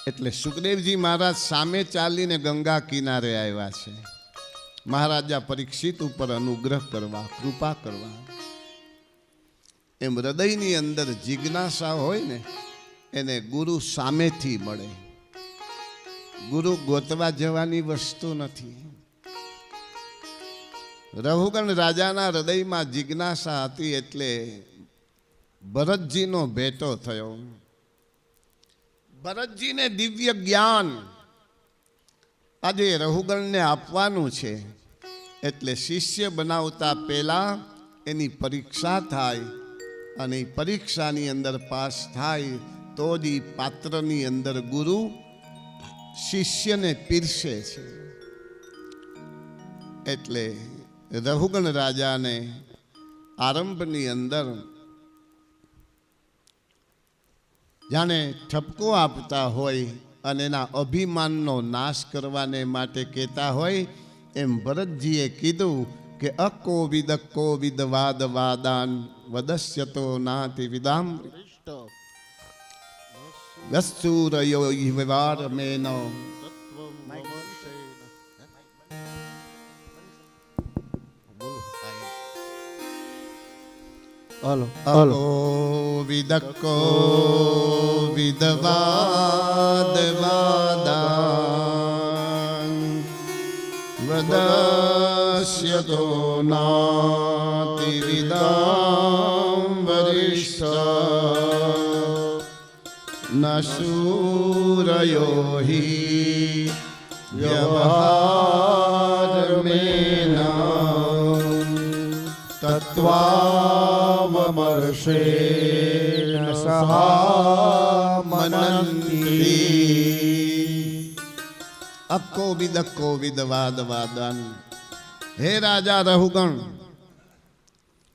એટલે સુખદેવજી મહારાજ સામે ચાલીને ગંગા કિનારે આવ્યા છે મહારાજા પરીક્ષિત ઉપર અનુગ્રહ કરવા, કૃપા કરવા. એમ હૃદયની અંદર જિજ્ઞાસા હોય ને એને ગુરુ સામેથી મળે. ગુરુ ગોતવા જવાની વસ્તુ નથી. રહુગણ રાજાના હૃદયમાં જિજ્ઞાસા હતી એટલે ભરતજીનો ભેટો થયો. ભરતજીને દિવ્ય જ્ઞાન આજે રહુગણને આપવાનું છે એટલે શિષ્ય બનાવતા પહેલા એની પરીક્ષા થાય અને એ પરીક્ષાની અંદર પાસ થાય તો જ એ પાત્રની અંદર ગુરુ શિષ્યને પીરસે છે. એટલે રહુગણ રાજાને આરંભની અંદર જાણે ઠપકો આપતા હોય અને એના અભિમાનનો નાશ કરવાને માટે કહેતા હોય એમ ભરતજીએ કીધું કે અકોવિદ કોવિદ વાદ વાદાન વદસ્યતો નાતિ વિદામ વસ્તુરયો વિવાર મેનો વિદકો વિદવાદ વાદાન વદસ્યતો નાતિ વિદામ વરિષ્ઠ ન શૂરયો હિ વ્યવહાર મેના તત્વામર્ષેણ સહામનંતિ અકોવિદ કોવિદ વાદ વાદાન. હે રાજા રહુગણ,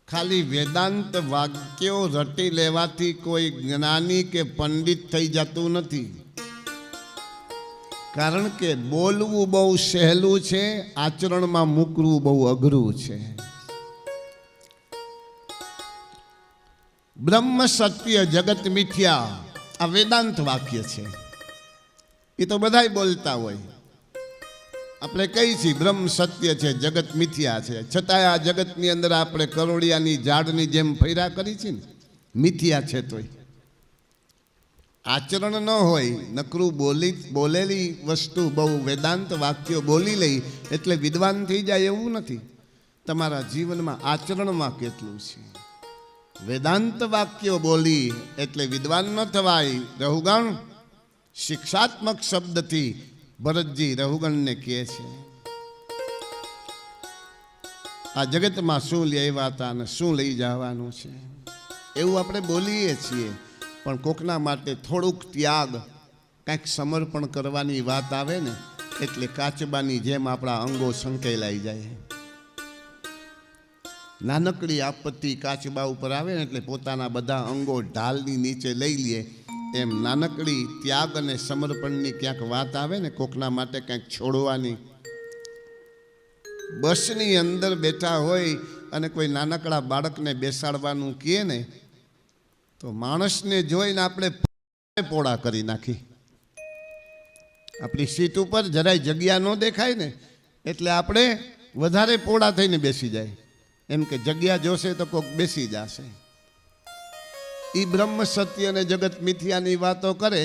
ખાલી વેદાંત વાક્યો રટી લેવાથી કોઈ જ્ઞાની કે પંડિત થઈ જતું નથી. કારણ કે બોલવું બહુ સહેલું છે, આચરણમાં મૂકવું બહુ અઘરું છે. બ્રહ્મ સત્ય જગત મિથ્યા આ વેદાંત વાક્ય છે. એ તો બધાય બોલતા હોય. આપણે કહીએ છીએ બ્રહ્મ સત્ય છે, જગત મિથ્યા છે, છતાંય આ જગતની અંદર આપણે કરોડિયાની ઝાડની જેમ ફર્યા કરી છે ને, મિથ્યા છે. તોય આચરણ ન હોય, નકરું બોલેલી વસ્તુ બહુ વેદાંત વાક્યો બોલી લઈ એટલે વિદ્વાન થઈ જાય એવું નથી. તમારા જીવનમાં આચરણમાં કેટલું છે. વેદાંત વાક્યો બોલી એટલે વિદ્વાન ન થવાય. રહુગણ શિક્ષાત્મક શબ્દથી ભરતજી રહુગણને કહે છે આ જગતમાં શું લેવા હતા અને શું લઈ જવાનું છે એવું આપણે બોલીએ છીએ. પણ કોકના માટે થોડુંક ત્યાગ, કંઈક સમર્પણ કરવાની વાત આવે ને એટલે કાચબાની જેમ આપણા અંગો સંકેલાઈ જાય. નાનકડી આપત્તિ કાચબા ઉપર આવે ને એટલે પોતાના બધા અંગો ઢાલની નીચે લઈ લે. એમ નાનકડી ત્યાગ અને સમર્પણની ક્યાંક વાત આવે ને કોકના માટે ક્યાંક છોડવાની. બસની અંદર બેઠા હોય અને કોઈ નાનકડા બાળકને બેસાડવાનું કહે ને તો માણસને જોઈને આપણે પોળા કરી નાખી. આપણી સીટ ઉપર જરાય જગ્યા ન દેખાય ને એટલે આપણે વધારે પોળા થઈને બેસી જાય. એમ કે જગ્યા જોશે તો કોક બેસી જશે. એ બ્રહ્મ સત્ય અને જગત મિથ્યાની વાતો કરે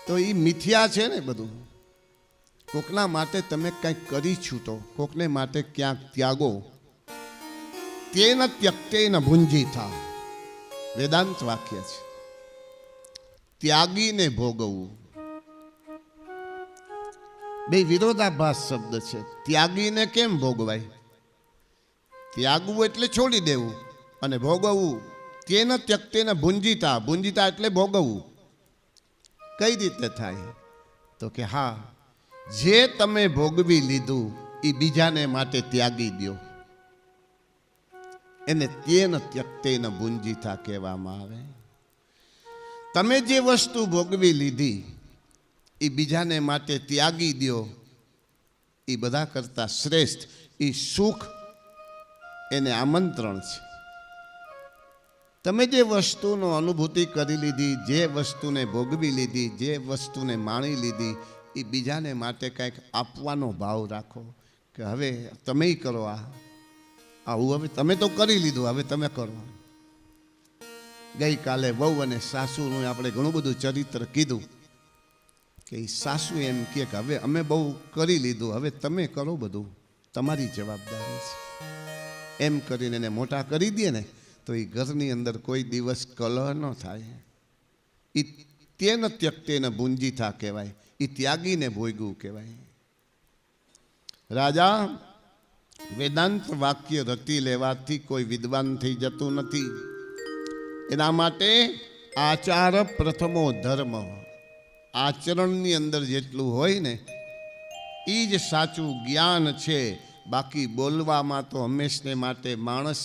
તો એ મિથ્યા છે ને બધું. કોકના માટે તમે કંઈક કરી છૂટો, કોકને માટે ક્યાંક ત્યાગો. તેન ત્યક્તેન ભુંજીથા વેદાંત વાક્ય છે. ત્યાગીને ભોગવવું બે વિરોધાભાસ શબ્દ છે. ત્યાગીને કેમ ભોગવાય? ત્યાગવું એટલે છોડી દેવું અને ભોગવવું તેન ત્યક્તેન ભુંજીતા. ભુંજીતા એટલે ભોગવવું. કઈ રીતે થાય? તો કે હા, જે તમે ભોગવી લીધું એ બીજાને માટે ત્યાગી દો. એને તેન ત્યક્તેન ભુંજીતા કહેવામાં આવે. તમે જે વસ્તુ ભોગવી લીધી એ બીજાને માટે ત્યાગી દો. એ બધા કરતાં શ્રેષ્ઠ એ સુખ એને આમંત્રણ છે. તમે જે વસ્તુનો અનુભૂતિ કરી લીધી, જે વસ્તુને ભોગવી લીધી, જે વસ્તુને માણી લીધી, એ બીજાને માટે કંઈક આપવાનો ભાવ રાખો કે હવે તમે કરો આવું, હવે તમે તો કરી લીધું, હવે તમે કરો. ગઈકાલે વહુ અને સાસુનું આપણે ઘણું બધું ચરિત્ર કીધું કે સાસુ એમ કે હવે અમે બહુ કરી લીધું, હવે તમે કરો, બધું તમારી જવાબદારી છે. એમ કરીને એને મોટા કરી દે ને તો એ ઘરની અંદર કોઈ દિવસ કલહ ન થાય. એ તેન ત્યક્તેન ભુંજીથા કહેવાય, એ ત્યાગીને ભોગવું કહેવાય. રાજા, વેદાંત વાક્ય રટી લેવાથી કોઈ વિદ્વાન થઈ જતું નથી. એના માટે આચાર પ્રથમો ધર્મ. આચરણની અંદર જેટલું હોય ને એ જ સાચું જ્ઞાન છે. બાકી બોલવામાં તો હંમેશને માટે માણસ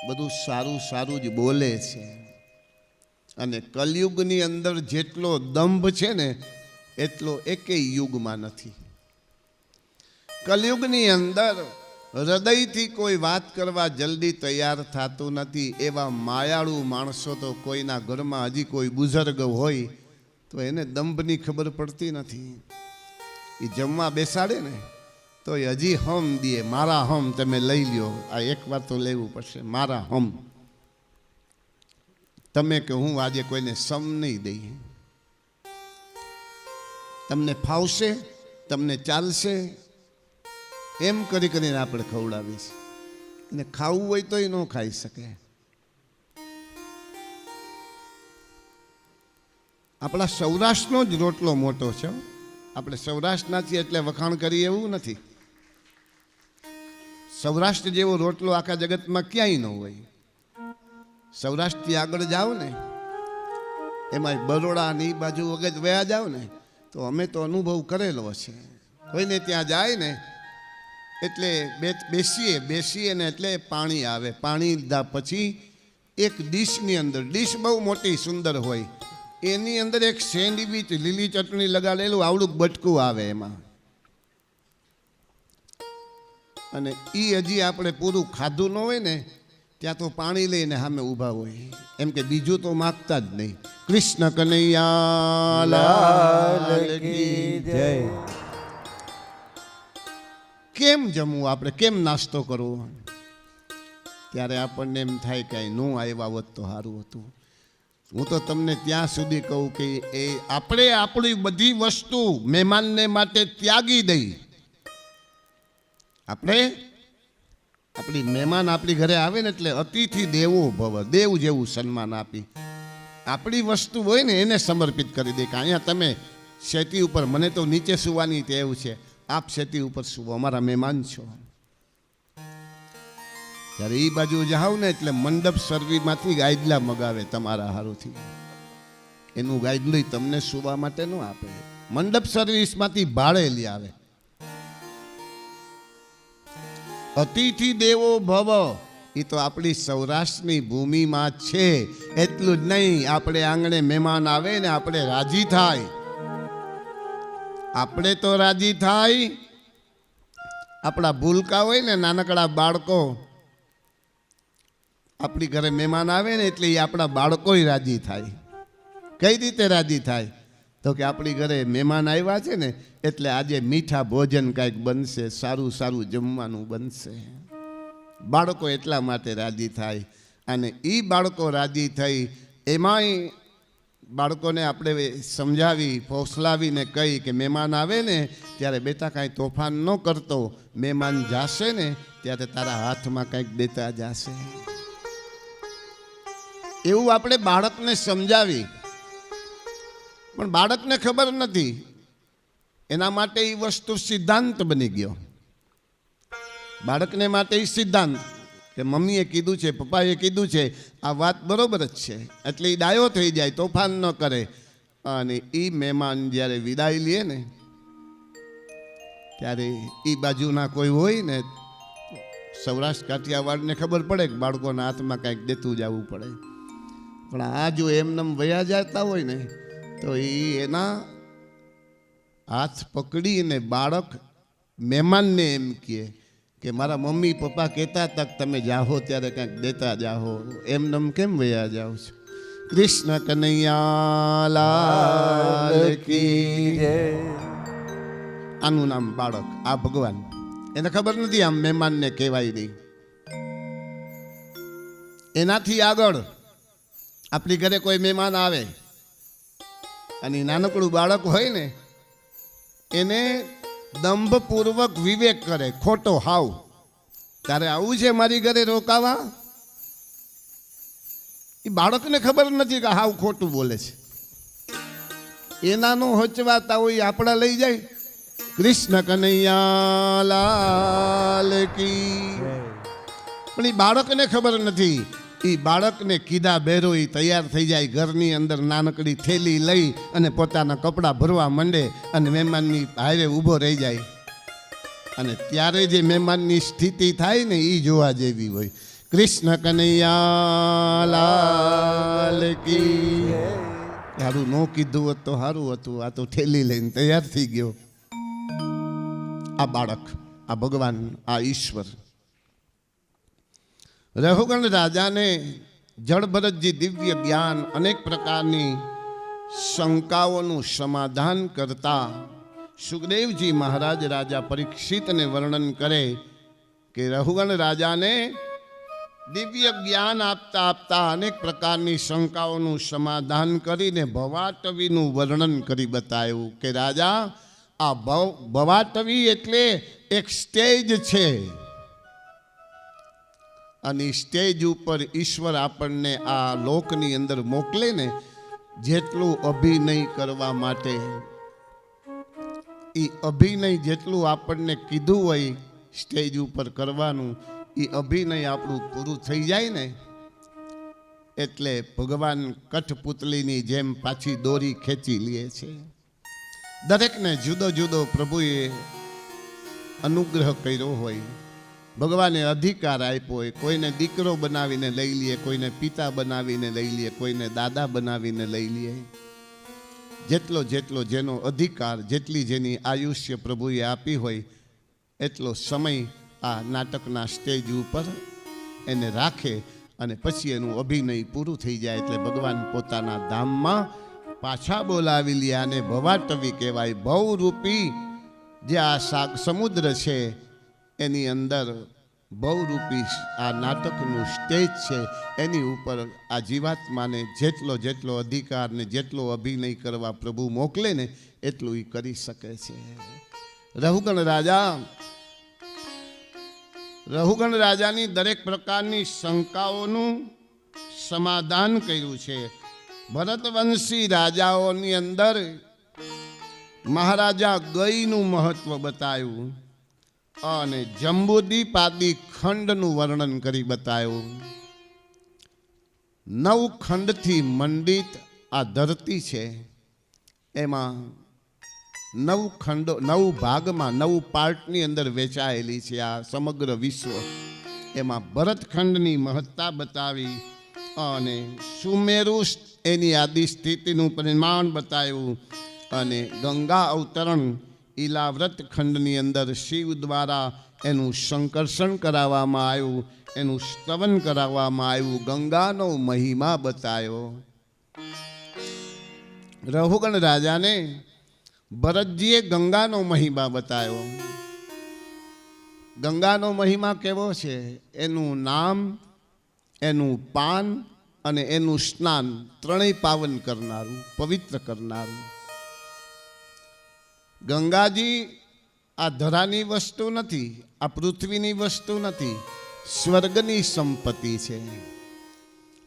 બધું સારું સારું જ બોલે છે. અને કલયુગની અંદર જેટલો દંભ છે ને એટલો એકેય યુગમાં નથી. કલયુગની અંદર હૃદયથી કોઈ વાત કરવા જલ્દી તૈયાર થતું નથી. એવા માયાળુ માણસો તો કોઈના ઘરમાં હજી કોઈ બુઝુર્ગ હોય તો એને દંભની ખબર પડતી નથી. એ જમવા બેસાડે ને તો એ હજી હમ દે, મારા હમ તમે લઈ લ્યો, આ એક વાર તો લેવું પડશે, મારા હમ. તમે કે હું આજે કોઈને સમ નહીં દઈ. તમને ફાવશે, તમને ચાલશે એમ કરી કરીને આપણે ખવડાવીશ. અને ખાવું હોય તો એ ન ખાઈ શકે. આપણા સૌરાષ્ટ્રનો જ રોટલો મોટો છે. આપણે સૌરાષ્ટ્રના છીએ એટલે વખાણ કરીએ એવું નથી. સૌરાષ્ટ્ર જેવો રોટલો આખા જગતમાં ક્યાંય ન હોય. સૌરાષ્ટ્રથી આગળ જાઓ ને, એમાં બરોડા ની બાજુ વગર વયા જાઓ ને તો અમે તો અનુભવ કરેલો છે. કોઈને ત્યાં જાય ને એટલે બેસીએ ને એટલે પાણી આવે. પાણી લીધા પછી એક ડીશની અંદર, ડીશ બહુ મોટી સુંદર હોય, એની અંદર એક સેન્ડવીચ લીલી ચટણી લગાડેલું આવડું બટકું આવે એમાં. અને એ હજી આપણે પૂરું ખાધું ન હોય ને ત્યાં તો પાણી લઈને સામે ઊભા હોય, એમ કે બીજું તો માગતા જ નહીં. કૃષ્ણ કનૈયા લાલ કી જય. કેમ જમવું આપણે, કેમ નાસ્તો કરવો? ત્યારે આપણને એમ થાય કે ન આવ્યા હોત તો સારું હતું. હું તો તમને ત્યાં સુધી કહું કે એ આપણે આપણી બધી વસ્તુ મહેમાનને માટે ત્યાગી દઈ. આપણે આપણી મહેમાન આપણી ઘરે આવે ને એટલે અતિથિ દેવો ભવ, દેવ જેવું સન્માન આપી આપણી વસ્તુ હોય ને એને સમર્પિત કરી દે કે અહીંયા તમે શેતી ઉપર, મને તો નીચે સુવાની ટેવ છે, આપ શેતી ઉપર સુવો, અમારા મહેમાન છો. ત્યારે એ બાજુ જાવ ને એટલે મંડપ સર્વીમાંથી ગાઈડલા મગાવે તમારા હારુથી. એનું ગાઈડલું તમને સુવા માટે ન આપે, મંડપ સર્વિસમાંથી ભાડે લઈ આવે. અતિથિ દેવો ભવ એ તો આપણી સૌરાષ્ટ્રની ભૂમિમાં છે. એટલું જ નહીં, આપણે આંગણે મહેમાન આવે ને આપણે રાજી થાય. આપણે તો રાજી થાય. આપણા ભૂલકા હોય ને નાનકડા બાળકો, આપણી ઘરે મહેમાન આવે ને એટલે એ આપણા બાળકોય રાજી થાય. કઈ રીતે રાજી થાય? તો કે આપણી ઘરે મહેમાન આવ્યા છે ને એટલે આજે મીઠા ભોજન કાંઈક બનશે, સારું સારું જમવાનું બનશે. બાળકો એટલા માટે રાજી થાય. અને એ બાળકો રાજી થઈ એમાંય બાળકોને આપણે સમજાવી ફોસલાવીને કહી કે મહેમાન આવે ને ત્યારે બેટા કાંઈ તોફાન ન કરતો, મહેમાન જાશે ને ત્યારે તારા હાથમાં કંઈક દેતા જાશે. એવું આપણે બાળકને સમજાવી, પણ બાળકને ખબર નથી. એના માટે એ વસ્તુ સિદ્ધાંત બની ગયો. બાળકને માટે એ સિદ્ધાંત કે મમ્મીએ કીધું છે, પપ્પાએ કીધું છે, આ વાત બરોબર જ છે, એટલે એ ડાયો થઈ જાય, તોફાન ન કરે. અને એ મહેમાન જ્યારે વિદાય લે ને ત્યારે એ બાજુના કોઈ હોય ને, સૌરાષ્ટ્ર કાઠિયાવાડને ખબર પડે કે બાળકોના હાથમાં કાંઈક દેતું જવું પડે. પણ આ જો એમનેમ વયા જતા હોય ને તો એના હાથ પકડીને બાળક મહેમાનને એમ કહે કે મારા મમ્મી પપ્પા કહેતા હતા કે તમે જાહો ત્યારે કંઈક દેતા જાહો, એમનેમ કેમ વયા જાઓ છો? કૃષ્ણ કનૈયા લાલ કી જય. આનું નામ બાળક, આ ભગવાન. એને ખબર નથી આમ મહેમાનને કહેવાય નહીં. એનાથી આગળ આપણી ઘરે કોઈ મહેમાન આવે અને નાનકડું બાળક હોય ને, એને દંભપૂર્વક વિવેક કરે, ખોટો હાવ. તારે આવું છે મારી ઘરે રોકાવા? એ બાળકને ખબર નથી કે હાવ ખોટું બોલે છે. એનાનો હચવાતા હોય આપણા લઈ જાય. કૃષ્ણ કનૈયા લાલ કી. પણ એ બાળકને ખબર નથી. એ બાળકને કીધા બેરો એ તૈયાર થઈ જાય, ઘરની અંદર નાનકડી થેલી લઈ અને પોતાના કપડાં ભરવા માંડે અને મહેમાનની હારે ઊભો રહી જાય. અને ત્યારે જે મહેમાનની સ્થિતિ થાય ને એ જોવા જેવી હોય. કૃષ્ણ કનૈયા લાલ કી. સારું ન કીધું હોત તો સારું હતું. આ તો થેલી લઈને તૈયાર થઈ ગયો. આ બાળક, આ ભગવાન, આ ઈશ્વર. રઘુગણ રાજાને જળભરતજી દિવ્ય જ્ઞાન, અનેક પ્રકારની શંકાઓનું સમાધાન કરતા સુખદેવજી મહારાજ રાજા પરીક્ષિતને વર્ણન કરે કે રઘુગણ રાજાને દિવ્ય જ્ઞાન આપતા આપતા અનેક પ્રકારની શંકાઓનું સમાધાન કરીને ભવાટવીનું વર્ણન કરી બતાવ્યું કે રાજા, આ ભવાટવી એટલે એક સ્ટેજ છે. અને સ્ટેજ ઉપર ઈશ્વર આપણને આ લોકની અંદર મોકલે ને, જેટલું અભિનય કરવા માટે, એ અભિનય જેટલું આપણને કીધું હોય સ્ટેજ ઉપર કરવાનું, એ અભિનય આપણું પૂરું થઈ જાય ને, એટલે ભગવાન કઠપુતળીની જેમ પાછી દોરી ખેંચી લે છે. દરેકને જુદો જુદો પ્રભુએ અનુગ્રહ કર્યો હોય, ભગવાને અધિકાર આપ્યો હોય. કોઈને દીકરો બનાવીને લઈ લે, કોઈને પિતા બનાવીને લઈ લે, કોઈને દાદા બનાવીને લઈ લે. જેટલો જેટલો જેનો અધિકાર, જેટલી જેની આયુષ્ય પ્રભુએ આપી હોય, એટલો સમય આ નાટકના સ્ટેજ ઉપર એને રાખે અને પછી એનું અભિનય પૂરું થઈ જાય એટલે ભગવાન પોતાના ધામમાં પાછા બોલાવી લે. આને ભવાટવી કહેવાય. ભવરૂપી જે આ સમુદ્ર છે એની અંદર બહુરૂપી આ નાટકનું સ્ટેજ છે. એની ઉપર આ જીવાત્માને જેટલો જેટલો અધિકાર ને જેટલો અભિનય કરવા પ્રભુ મોકલે ને, એટલું એ કરી શકે છે. રઘુગણ રાજાની દરેક પ્રકારની શંકાઓનું સમાધાન કર્યું છે. ભરતવંશી રાજાઓની અંદર મહારાજા ગઈનું મહત્વ બતાવ્યું અને જંબુદીપ આદિ ખંડનું વર્ણન કરી બતાવ્યું. 9 ખંડથી મંડિત આ ધરતી છે. એમાં 9 ખંડો, 9 ભાગમાં, 9 પાર્ટની અંદર વેચાયેલી છે આ સમગ્ર વિશ્વ. એમાં ભરતખંડની મહત્તા બતાવી અને સુમેરુ એની આદિ સ્થિતિનું પરિમાણ બતાવ્યું અને ગંગા અવતરણ ઈલાવ્રત ખંડની અંદર શિવ દ્વારા એનું સંકર્ષણ કરાવવામાં આવ્યું, એનું સ્તવન કરાવવામાં આવ્યું, ગંગાનો મહિમા બતાવ્યો. રઘુગણ રાજાને ભરતજીએ ગંગાનો મહિમા બતાવ્યો. ગંગાનો મહિમા કેવો છે? એનું નામ, એનું પાન અને એનું સ્નાન ત્રણેય પાવન કરનારું, પવિત્ર કરનારું. ગંગાજી આ ધરાની વસ્તુ નથી, આ પૃથ્વીની વસ્તુ નથી, સ્વર્ગની સંપત્તિ છે.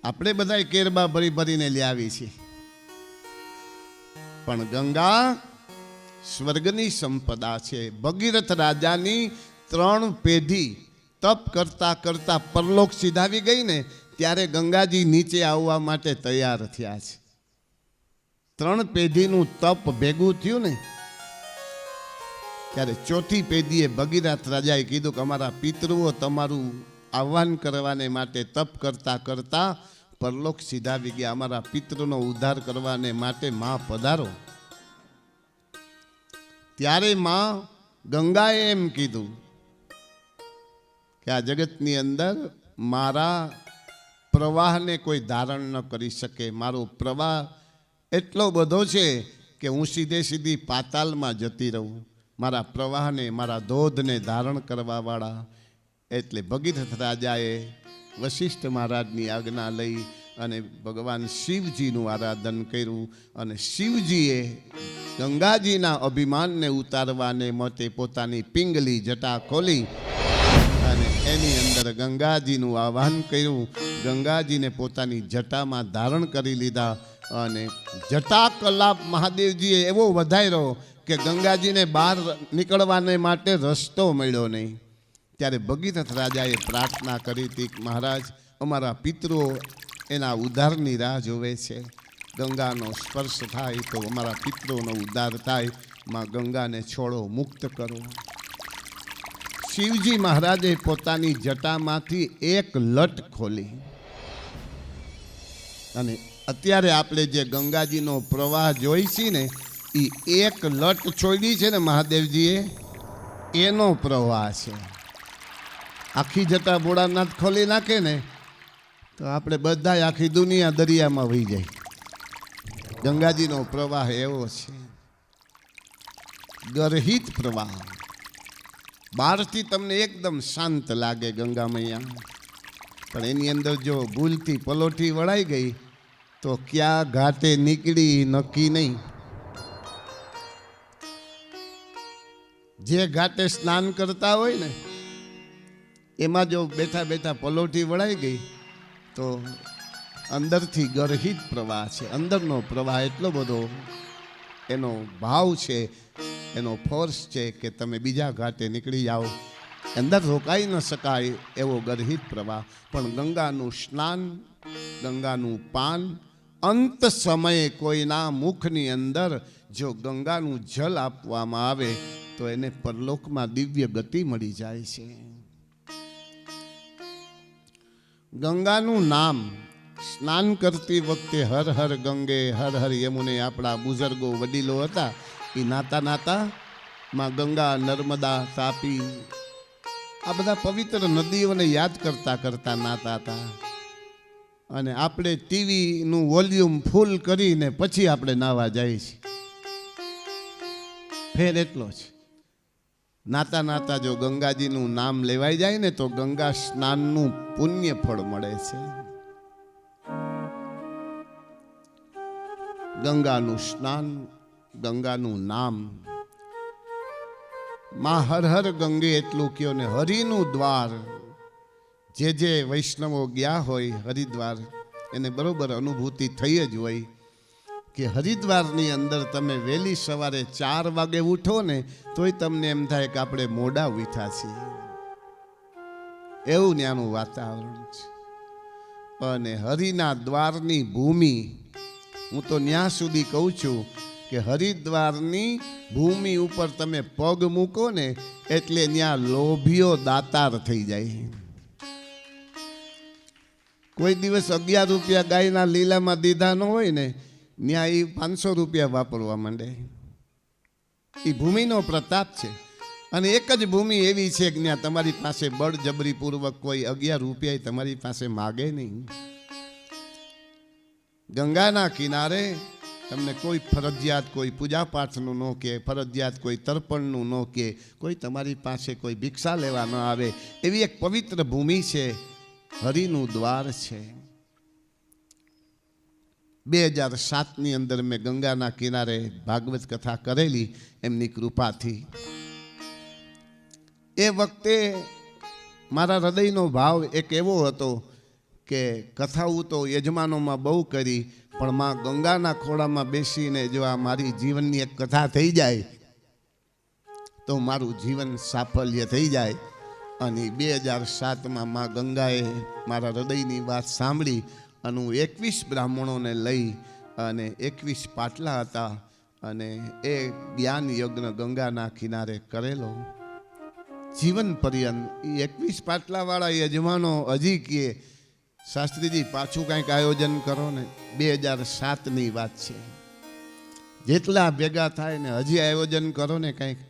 આપણે બધા કેરબા ભરી ભરીને લાવી છે, પણ ગંગા સ્વર્ગની સંપદા છે. ભગીરથ રાજાની 3 પેઢી તપ કરતા કરતા પરલોક સીધાવી ગઈ ને, ત્યારે ગંગાજી નીચે આવવા માટે તૈયાર થયા છે. 3 પેઢીનું તપ ભેગું થયું ને, ત્યારે 4થી પેઢીએ ભગીરથ રાજાએ કીધું કે અમારા પિતૃઓ તમારું આહ્વાન કરવાને માટે તપ કરતા કરતા પરલોક સીધાવી ગયા, અમારા પિતૃનો ઉદ્ધાર કરવાને માટે માં પધારો. ત્યારે માં ગંગાએ એમ કીધું કે આ જગતની અંદર મારા પ્રવાહને કોઈ ધારણ ન કરી શકે. મારો પ્રવાહ એટલો બધો છે કે હું સીધી પાતાલમાં જતી રહું. મારા પ્રવાહને, મારા ધોધને ધારણ કરવાવાળા. એટલે ભગીરથ રાજાએ વશિષ્ઠ મહારાજની આજ્ઞા લઈ અને ભગવાન શિવજીનું આરાધન કર્યું. અને શિવજીએ ગંગાજીના અભિમાનને ઉતારવાને માટે પોતાની પિંગલી જટા ખોલી અને એની અંદર ગંગાજીનું આહ્વાન કર્યું. ગંગાજીને પોતાની જટામાં ધારણ કરી લીધા અને જટા કલાપ મહાદેવજીએ એવો વધાર્યો કે ગંગાજીને બહાર નીકળવાને માટે રસ્તો મળ્યો નહીં. ત્યારે ભગીરથ રાજાએ પ્રાર્થના કરી હતી કે મહારાજ, અમારા પિતૃઓ એના ઉદ્ધારની રાહ જોવે છે. ગંગાનો સ્પર્શ થાય તો અમારા પિતૃઓનો ઉદ્ધાર થાય. માં ગંગાને છોડો, મુક્ત કરો. શિવજી મહારાજે પોતાની જટામાંથી એક લટ ખોલી અને અત્યારે આપણે જે ગંગાજીનો પ્રવાહ જોઈ છીએ ને, એ એક લટ છોડી છે ને મહાદેવજીએ, એનો પ્રવાહ છે. આખી જટા ભોળાનાથ ખોલી નાખે ને તો આપણે બધા આખી દુનિયા દરિયામાં વહી જાય. ગંગાજીનો પ્રવાહ એવો છે, ગરહિત પ્રવાહ. બહારથી તમને એકદમ શાંત લાગે ગંગા મૈયા, પણ એની અંદર જો ભૂલથી પલોઠી વળાઈ ગઈ તો ક્યાં ઘાટે નીકળી નક્કી નહીં. જે ઘાટે સ્નાન કરતા હોય ને એમાં જો બેઠા બેઠા પલોઠી વળાઈ ગઈ તો અંદરથી ગરહિત પ્રવાહ છે. અંદરનો પ્રવાહ એટલો બધો એનો ભાવ છે, એનો ફોર્સ છે કે તમે બીજા ઘાટે નીકળી જાઓ. અંદર રોકાઈ ન શકાય એવો ગરહિત પ્રવાહ. પણ ગંગાનું સ્નાન, ગંગાનું પાન, અંત સમયે કોઈના મુખની અંદર જો ગંગાનું જલ આપવામાં આવે તો એને પરલોકમાં દિવ્ય ગતિ મળી જાય છે. ગંગાનું નામ સ્નાન કરતી વખતે હર હર ગંગે હર હર યમુને આપણા બુઝુર્ગો વડીલો હતા, એ નાતા નાતા માં ગંગા, નર્મદા, તાપી આ બધા પવિત્ર નદીઓને યાદ કરતા કરતા નાતા હતા. અને આપણે ટીવીનું વોલ્યુમ ફૂલ કરીને પછી આપણે નાવા જઈએ છીએ. ફેર એટલો છે. નાતા નાતા જો ગંગાજીનું નામ લેવાઈ જાય ને તો ગંગા સ્નાનનું પુણ્ય ફળ મળે છે. ગંગાનું સ્નાન, ગંગાનું નામ. માં હર હર ગંગે એટલું કયો ને હરિનું દ્વાર. જે વૈષ્ણવો ગયા હોય હરિદ્વાર એને બરોબર અનુભૂતિ થઈ જ હોય કે હરિદ્વારની અંદર તમે વહેલી સવારે 4 વાગે ઉઠો ને તોય તમને એમ થાય કે આપણે મોડા ઉઠ્યા છીએ, એવું ત્યાંનું વાતાવરણ છે. અને હરિના દ્વારની ભૂમિ, હું તો ત્યાં સુધી કહું છું કે હરિદ્વારની ભૂમિ ઉપર તમે પગ મૂકો ને એટલે ત્યાં લોભીઓ દાતાર થઈ જાય. કોઈ દિવસ 11 રૂપિયા ગાયના લીલામાં દીધા ન હોય ને ત્યાં એ 500 રૂપિયા વાપરવા માંડે. એ ભૂમિનો પ્રતાપ છે. અને એક જ ભૂમિ એવી છે કે ત્યાં તમારી પાસે બળજબરીપૂર્વક કોઈ 11 રૂપિયા તમારી પાસે માગે નહીં. ગંગાના કિનારે તમને કોઈ ફરજિયાત કોઈ પૂજા પાઠનું ન કે, ફરજિયાત કોઈ તર્પણનું ન કે, કોઈ તમારી પાસે કોઈ ભિક્ષા લેવા ન આવે એવી એક પવિત્ર ભૂમિ છે, હરિનું દ્વાર છે. 2007ની અંદર મેં ગંગાના કિનારે ભાગવત કથા કરેલી એમની કૃપાથી. એ વખતે મારા હૃદયનો ભાવ એક એવો હતો કે કથાઓ તો યજમાનોમાં બહુ કરી, પણ માં ગંગાના ખોળામાં બેસીને જો આ મારી જીવનની એક કથા થઈ જાય તો મારું જીવન સાફલ્ય થઈ જાય. અને 2007માં માં ગંગાએ મારા હૃદયની વાત સાંભળી અને હું 21 બ્રાહ્મણોને લઈ અને 21 પાટલા હતા અને એ જ્ઞાન યજ્ઞ ગંગાના કિનારે કરેલો. જીવન પર્યંત 21 પાટલાવાળા યજમાનો હજી કહે શાસ્ત્રીજી પાછું કંઈક આયોજન કરો ને. 2007ની વાત છે. જેટલા ભેગા થાય ને હજી આયોજન કરો ને કંઈક.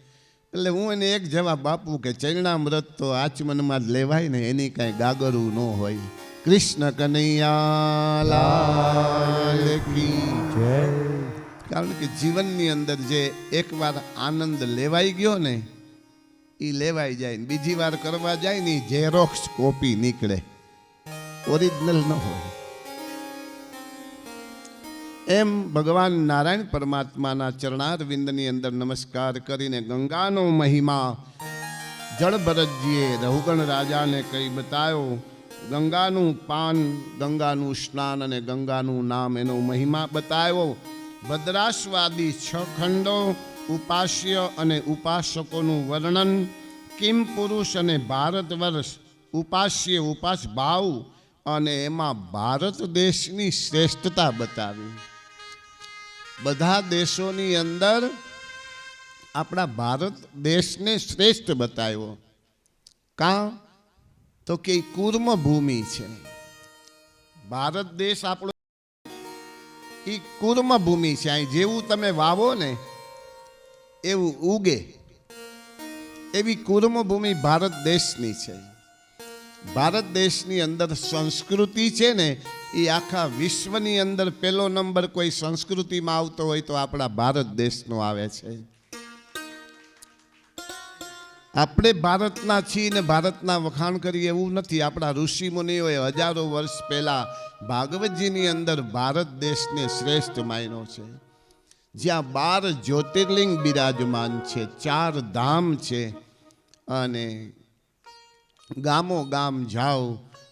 એટલે હું એને એક જવાબ આપું કે ચરણામૃત તો આચમનમાં જ લેવાય ને, એની કાંઈ ગાગરું ન હોય. કૃષ્ણ કનૈયા લાલ કી જય. કારણ કે જીવનની અંદર જે એકવાર આનંદ લેવાઈ ગયો ને એ લેવાઈ જાય, બીજી વાર કરવા જાય ને ઝેરોક્સ કોપી નીકળે, ઓરિજિનલ ન હોય. એમ ભગવાન નારાયણ પરમાત્માના ચરણારવિંદની અંદર નમસ્કાર કરીને ગંગાનો મહિમા જળભરતજીએ રઘુગણ રાજાને કહી બતાવ્યો. ગંગાનું પાન, ગંગાનું સ્નાન અને ગંગાનું નામ, એનો મહિમા બતાવ્યો. ભદ્રાસવાદી 6 ખંડો, ઉપાસ્ય અને ઉપાસકોનું વર્ણન, કિમ પુરુષ અને ભારત વર્ષ, ઉપાસ્ય ઉપાસ ભાવ, અને એમાં ભારત દેશની શ્રેષ્ઠતા બતાવી. બધા દેશોની અંદર આપણા ભારત દેશને શ્રેષ્ઠ બતાવ્યો. કાં તો કે કુર્મ ભૂમિ છે. ભારત દેશ આપણો એ કુર્મ ભૂમિ છે. અહીં જેવું તમે વાવો ને એવું ઉગે, એવી કુર્મ ભૂમિ ભારત દેશની છે. ભારત દેશની અંદર સંસ્કૃતિ છે ને એ આખા વિશ્વની અંદર પહેલો નંબર કોઈ સંસ્કૃતિમાં આવતો હોય તો આપણા ભારત દેશનો આવે છે. આપણે ભારતના છીએ ને ભારતના વખાણ કરીએ એવું નથી. આપણા ઋષિ મુનિઓએ હજારો વર્ષ પહેલા ભાગવતજીની અંદર ભારત દેશને શ્રેષ્ઠ માન્યો છે. જ્યાં 12 જ્યોતિર્લિંગ બિરાજમાન છે, 4 ધામ છે, અને ગામો ગામ જાઓ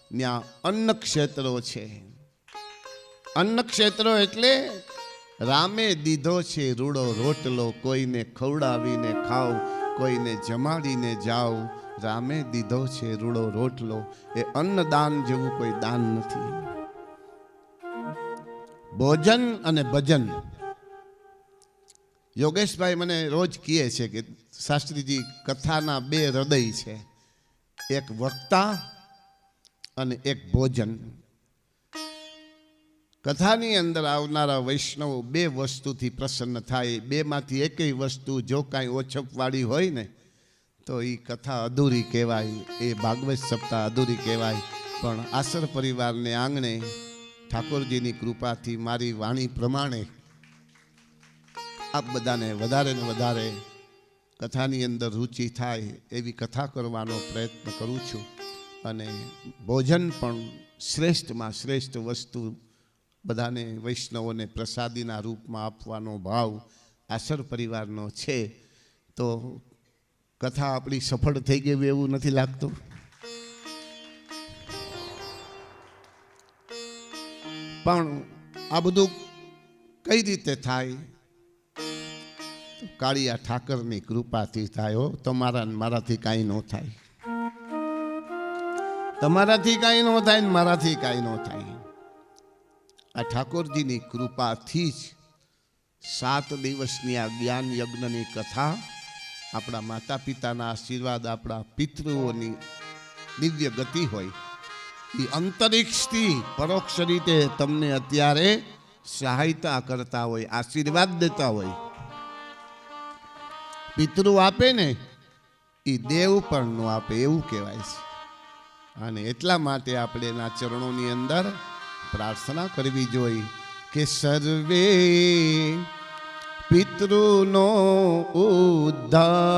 ત્યાં અન્ન ક્ષેત્રો છે. અન્ન ક્ષેત્રો એટલે રામે દીધો છે રૂડો રોટલો, કોઈને ખવડાવીને ખાઓ, કોઈને જમાડીને જાઓ. રામે દીધો છે રૂડો રોટલો. એ અન્નદાન જેવું કોઈ દાન નથી. ભોજન અને ભજન. યોગેશભાઈ મને રોજ કહે છે કે શાસ્ત્રીજી કથાના 2 હૃદય છે, એક વક્તા અને એક ભોજન. કથાની અંદર આવનારા વૈષ્ણવો 2 વસ્તુથી પ્રસન્ન થાય. 2માંથી એકેય વસ્તુ જો કાંઈ ઓછપવાળી હોય ને તો એ કથા અધૂરી કહેવાય, એ ભાગવત સપ્તાહ અધૂરી કહેવાય. પણ આસર પરિવારને આંગણે ઠાકોરજીની કૃપાથી મારી વાણી પ્રમાણે આપ બધાને વધારે ને વધારે કથાની અંદર રુચિ થાય એવી કથા કરવાનો પ્રયત્ન કરું છું. અને ભોજન પણ શ્રેષ્ઠમાં શ્રેષ્ઠ વસ્તુ બધાને વૈષ્ણવોને પ્રસાદીના રૂપમાં આપવાનો ભાવ આસર પરિવારનો છે. તો કથા આપણી સફળ થઈ ગઈ એવું નથી લાગતું? પણ આ બધું કઈ રીતે થાય? કાળિયા ઠાકરની કૃપાથી થાય. હો, તમારા મારાથી કાંઈ ન થાય. તમારાથી કાંઈ ન થાય ને મારાથી કાંઈ ન થાય. આ ઠાકોરજીની કૃપાથી જ 7 દિવસની આ જ્ઞાન યજ્ઞની કથા, આપણા માતા પિતાના આશીર્વાદ, આપણા પિતૃઓની દિવ્ય ગતિ હોય એ અંતરિક્ષથી પરોક્ષ રીતે તમને અત્યારે સહાયતા કરતા હોય, આશીર્વાદ દેતા હોય. પિતૃ આપે ને એ દેવ પણ ન આપે એવું કહેવાય છે. અને એટલા માટે આપણે એના ચરણોની અંદર પ્રાર્થના કરવી જોઈએ કે સર્વે પિતૃનો ઉદ્ધાર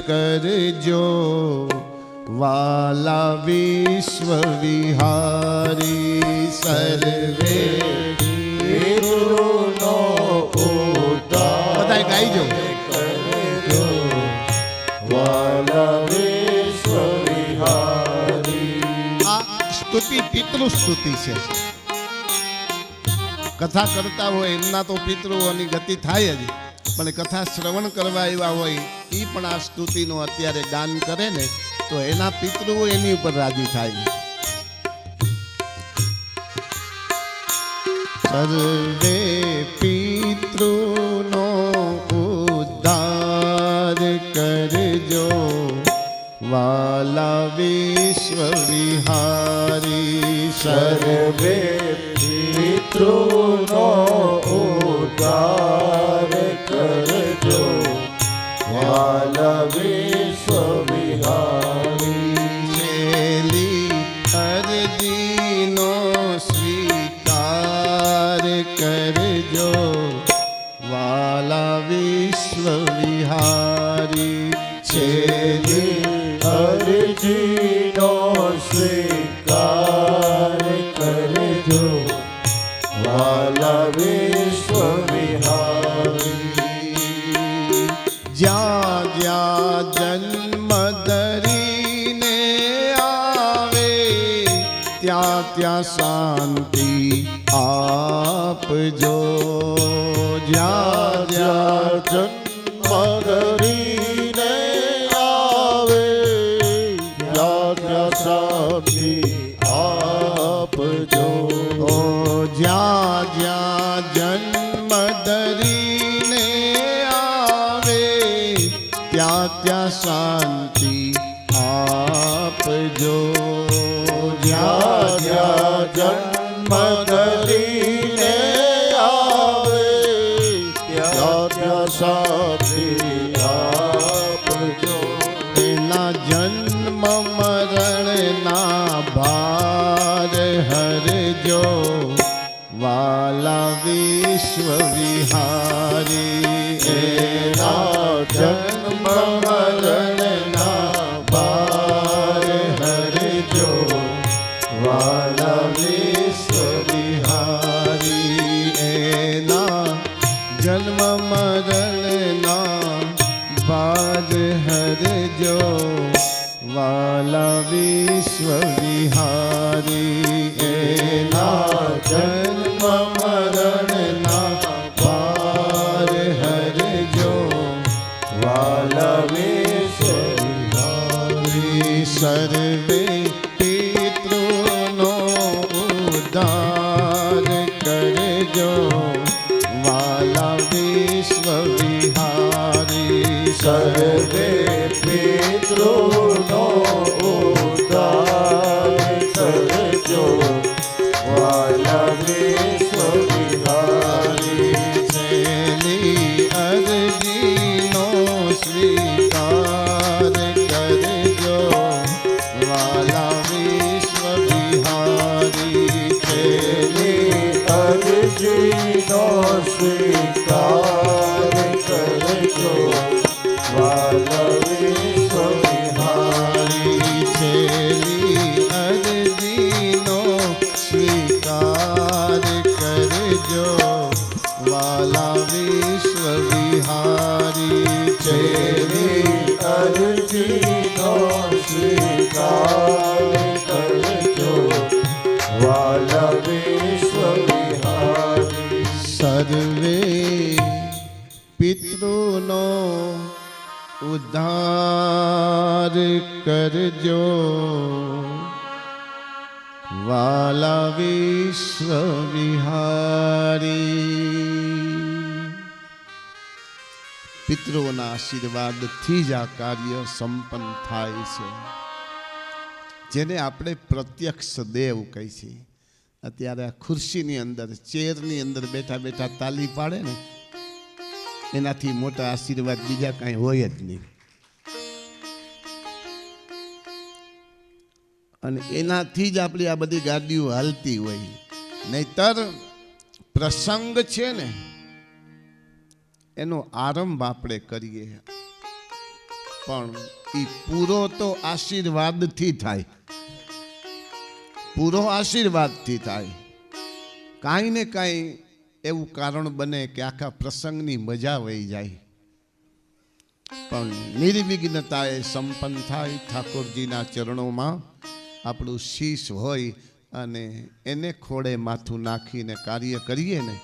કરજો, વાલા વિશ્વ વિહારી. સર્વે પિતૃનો ઉદ્ધાર બધા ગાઈજો. સ્તુતિ પિતૃ સ્તુતિ છે. કથા કરતા હોય એમના તો પિતૃઓની ગતિ થાય જ, પણ કથા શ્રવણ કરવા આવ્યા હોય એ પણ આ સ્તુતિનો અત્યારે ગાન કરે ને તો એના પિતૃઓ એની ઉપર રાજી થાય. સર્વે પિતૃનો ઉદ્ધાર કરજો, વાલા વિશ્વ વિહારી. સર્વે પિતૃનો ઉદ્ધાર કરજો, જીનો સ્વીકાર કરજો વાલા વિશ્વ વિહારી. જ્યાં જ્યાં જન્મ ધરીને આવે ત્યાં ત્યાં શાંતિ આપજો. જ્યાં જ્યાં જન્મ ધરીને આવે ત્યાં ત્યાં શાંતિ આપજો. ઓ જ્યાં જ્યાં જન્મ ધરીને આવે ત્યાં ત્યાં શાંતિ આપજો. જ્યાં જ્યાં જન્મ ધરીને આવે ત્યાં ત્યાં શાંતિ આપજો. એના જન્મ મરણના ભાર હરજો વાલા વિશ્વ વિહારી. એના જન્મ મરણના ભાર હરજો વાલા વિશ્વ વિહારી. એના જન્મ મરણના ભાર હરજો વાલા વિશ્વ વિહારી. એના જન્મ મરણના ભાર હરજો વાલા વિશ્વ વિહારી. સર્વે પિતૃનો ઉદ્ધાર કરજો વાલા વિશ્વ વિહારી. સર્વે પિતૃનો ઉદ્ધાર કરજો વાલા વિશ્વ વિહારી. છેલ્લી અરજીનો સ્વીકાર કરજો વાલા વિશ્વ વિહારી. છેલ્લી અરજીનો સ્વીકાર કરજો વાલા વિશ્વ વિહારી. છેલ્લી અરજીનો સ્વીકાર કરજો વાલા વિશ્વ વિહારી. છેલ્લી અરજીનો સ્વીકાર કરજો વાલા વિશ્વ વિહારી. સર્વે પિતૃનો ઉદ્ધાર કરજો વાલા વિશ્વ વિહારી. પિતૃઓના આશીર્વાદથી જ આ કાર્ય સંપન્ન થાય છે, જેને આપણે પ્રત્યક્ષ દેવ કહી છીએ. અત્યારે આ ખુરશીની અંદર, ચેરની અંદર બેઠા બેઠા તાલી પાડે ને, એનાથી મોટા આશીર્વાદ બીજા કાંઈ હોય જ નહીં. અને એનાથી જ આપણી આ બધી ગાડીઓ હાલતી હોય. નહીતર પ્રસંગ છે ને, એનો આરંભ આપણે કરીએ, પણ એ પૂરો તો આશીર્વાદથી થાય. પૂરો આશીર્વાદથી થાય. કાંઈ ને કાંઈ એવું કારણ બને કે આખા પ્રસંગની મજા વહી જાય, પણ નિર્વિઘ્નતાએ સંપન્ન થાય. ઠાકોરજીના ચરણોમાં આપણું શીશ હોય અને એને ખોળે માથું નાખીને કાર્ય કરીએ ને,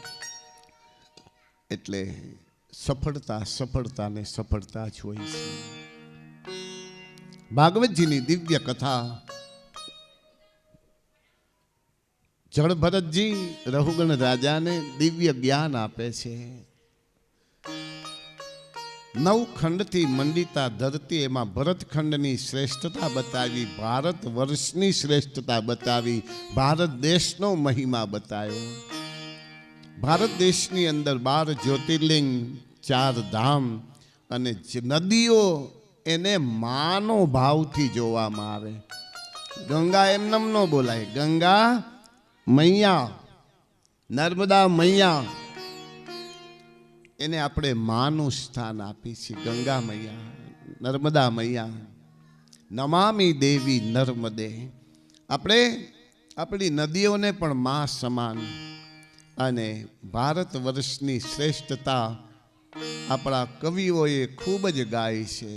એટલે સફળતા સફળતા ને સફળતા જ હોય છે. ભાગવતજીની દિવ્ય કથા. જળભરતજી રહુગણ રાજાને દિવ્ય જ્ઞાન આપે છે. 9 ખંડથી મંડિતા ધરતી, એમાં ભરતખંડની શ્રેષ્ઠતા બતાવી, ભારત વર્ષની શ્રેષ્ઠતા બતાવી, ભારત દેશનો મહિમા બતાવ્યો. ભારત દેશની અંદર 12 જ્યોતિર્લિંગ, 4 ધામ અને નદીઓ એને માનો ભાવથી જોવામાં આવે. ગંગા એમનેમ ન બોલાય, ગંગા મૈયા, નર્મદા મૈયા, એને આપણે માનું સ્થાન આપી છે. ગંગા મૈયા, નર્મદા મૈયા. નમામિ દેવી નર્મદે. આપણે આપણી નદીઓને પણ મા સમાન, અને ભારત વર્ષની શ્રેષ્ઠતા આપણા કવિઓએ ખૂબ જ ગાઈ છે.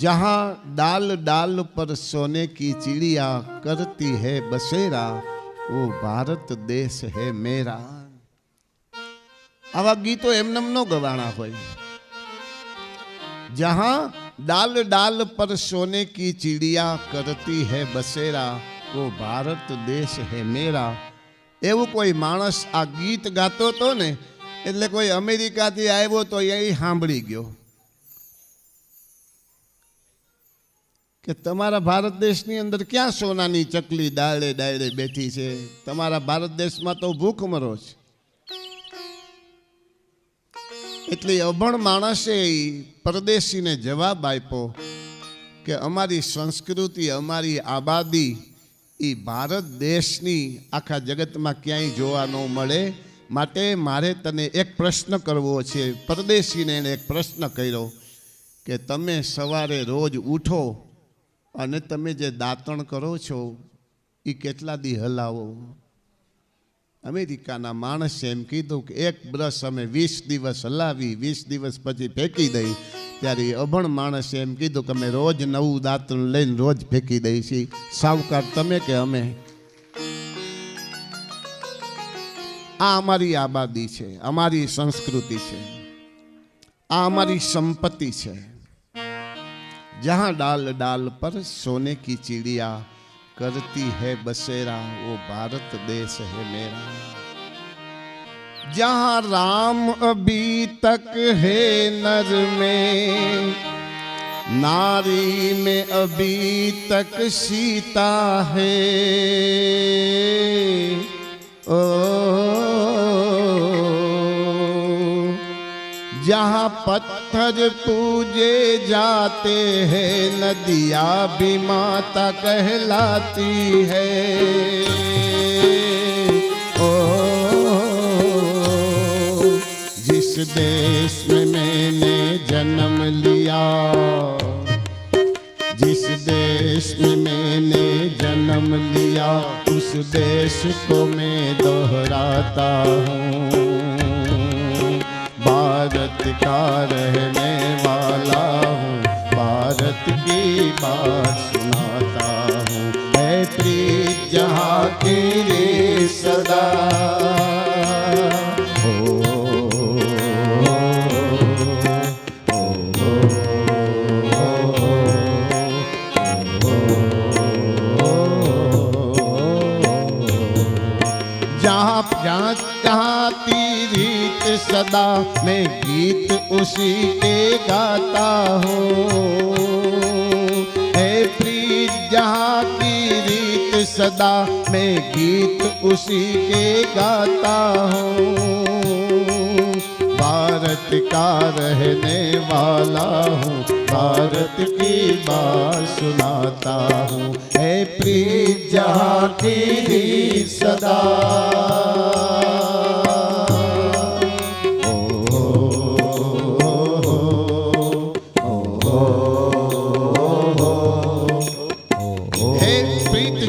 જહાં डाल डाल पर सोने की चिड़िया करती है बसेरा, वो भारत देश है मेरा. આવા ગીતો એમનેમ ન ગવાણા હોય. જહાં डाल डाल पर सोने की चिड़िया करती है बसेरा, वो भारत देश है मेरा. એવું કોઈ માણસ આ ગીત ગાતો હતો ને, એટલે કોઈ અમેરિકાથી આવ્યો તો એ સાંભળી ગયો કે તમારા ભારત દેશની અંદર ક્યાં સોનાની ચકલી ડાળે ડાળે બેઠી છે, તમારા ભારત દેશમાં તો ભૂખમરો છે. એટલે અભણ માણસે પરદેશીને જવાબ આપ્યો કે અમારી સંસ્કૃતિ, અમારી આબાદી એ ભારત દેશની આખા જગતમાં ક્યાંય જોવા ન મળે. માટે મારે તને એક પ્રશ્ન કરવો છે. પરદેશીને એને એક પ્રશ્ન કર્યો કે તમે સવારે રોજ ઉઠો અને તમે જે દાંતણ કરો છો એ કેટલા દી હલાવો? અમેરિકાના માણસે એમ કીધું કે એક બ્રશ અમે 20 દિવસ હલાવી, 20 દિવસ પછી ફેંકી દઈ. ત્યારે અભણ માણસે એમ કીધું કે અમે રોજ નવું દાંતણ લઈને રોજ ફેંકી દઈએ છીએ. સાવકાર તમે કે અમે? આ અમારી આબાદી છે, અમારી સંસ્કૃતિ છે, આ અમારી સંપત્તિ છે. जहाँ डाल डाल पर सोने की चिड़िया करती है बसेरा, वो भारत देश है मेरा. जहाँ राम अभी तक है नर में, नारी में अभी तक सीता है. ओ जहाँ पत्थर पूजे जाते हैं, नदियाँ भी माता कहलाती है. ओ जिस देश में मैंने जन्म लिया, जिस देश में मैंने जन्म लिया, उस देश को मैं दोहराता हूँ. भारत का रहने वाला हूँ, भारत की बात सुनाता हूँ. है प्रीत जहाँ की रे सदा. जहाँ जहाँ तेरी रीत सदा, मैं गीत उसी के गाता हूँ. है प्रीत जहाँ की रीत सदा, मैं गीत उसी के गाता हूँ. भारत का रहने वाला हूँ, भारत की बात सुनाता हूँ. है प्रीत जहाँ की रीत सदा.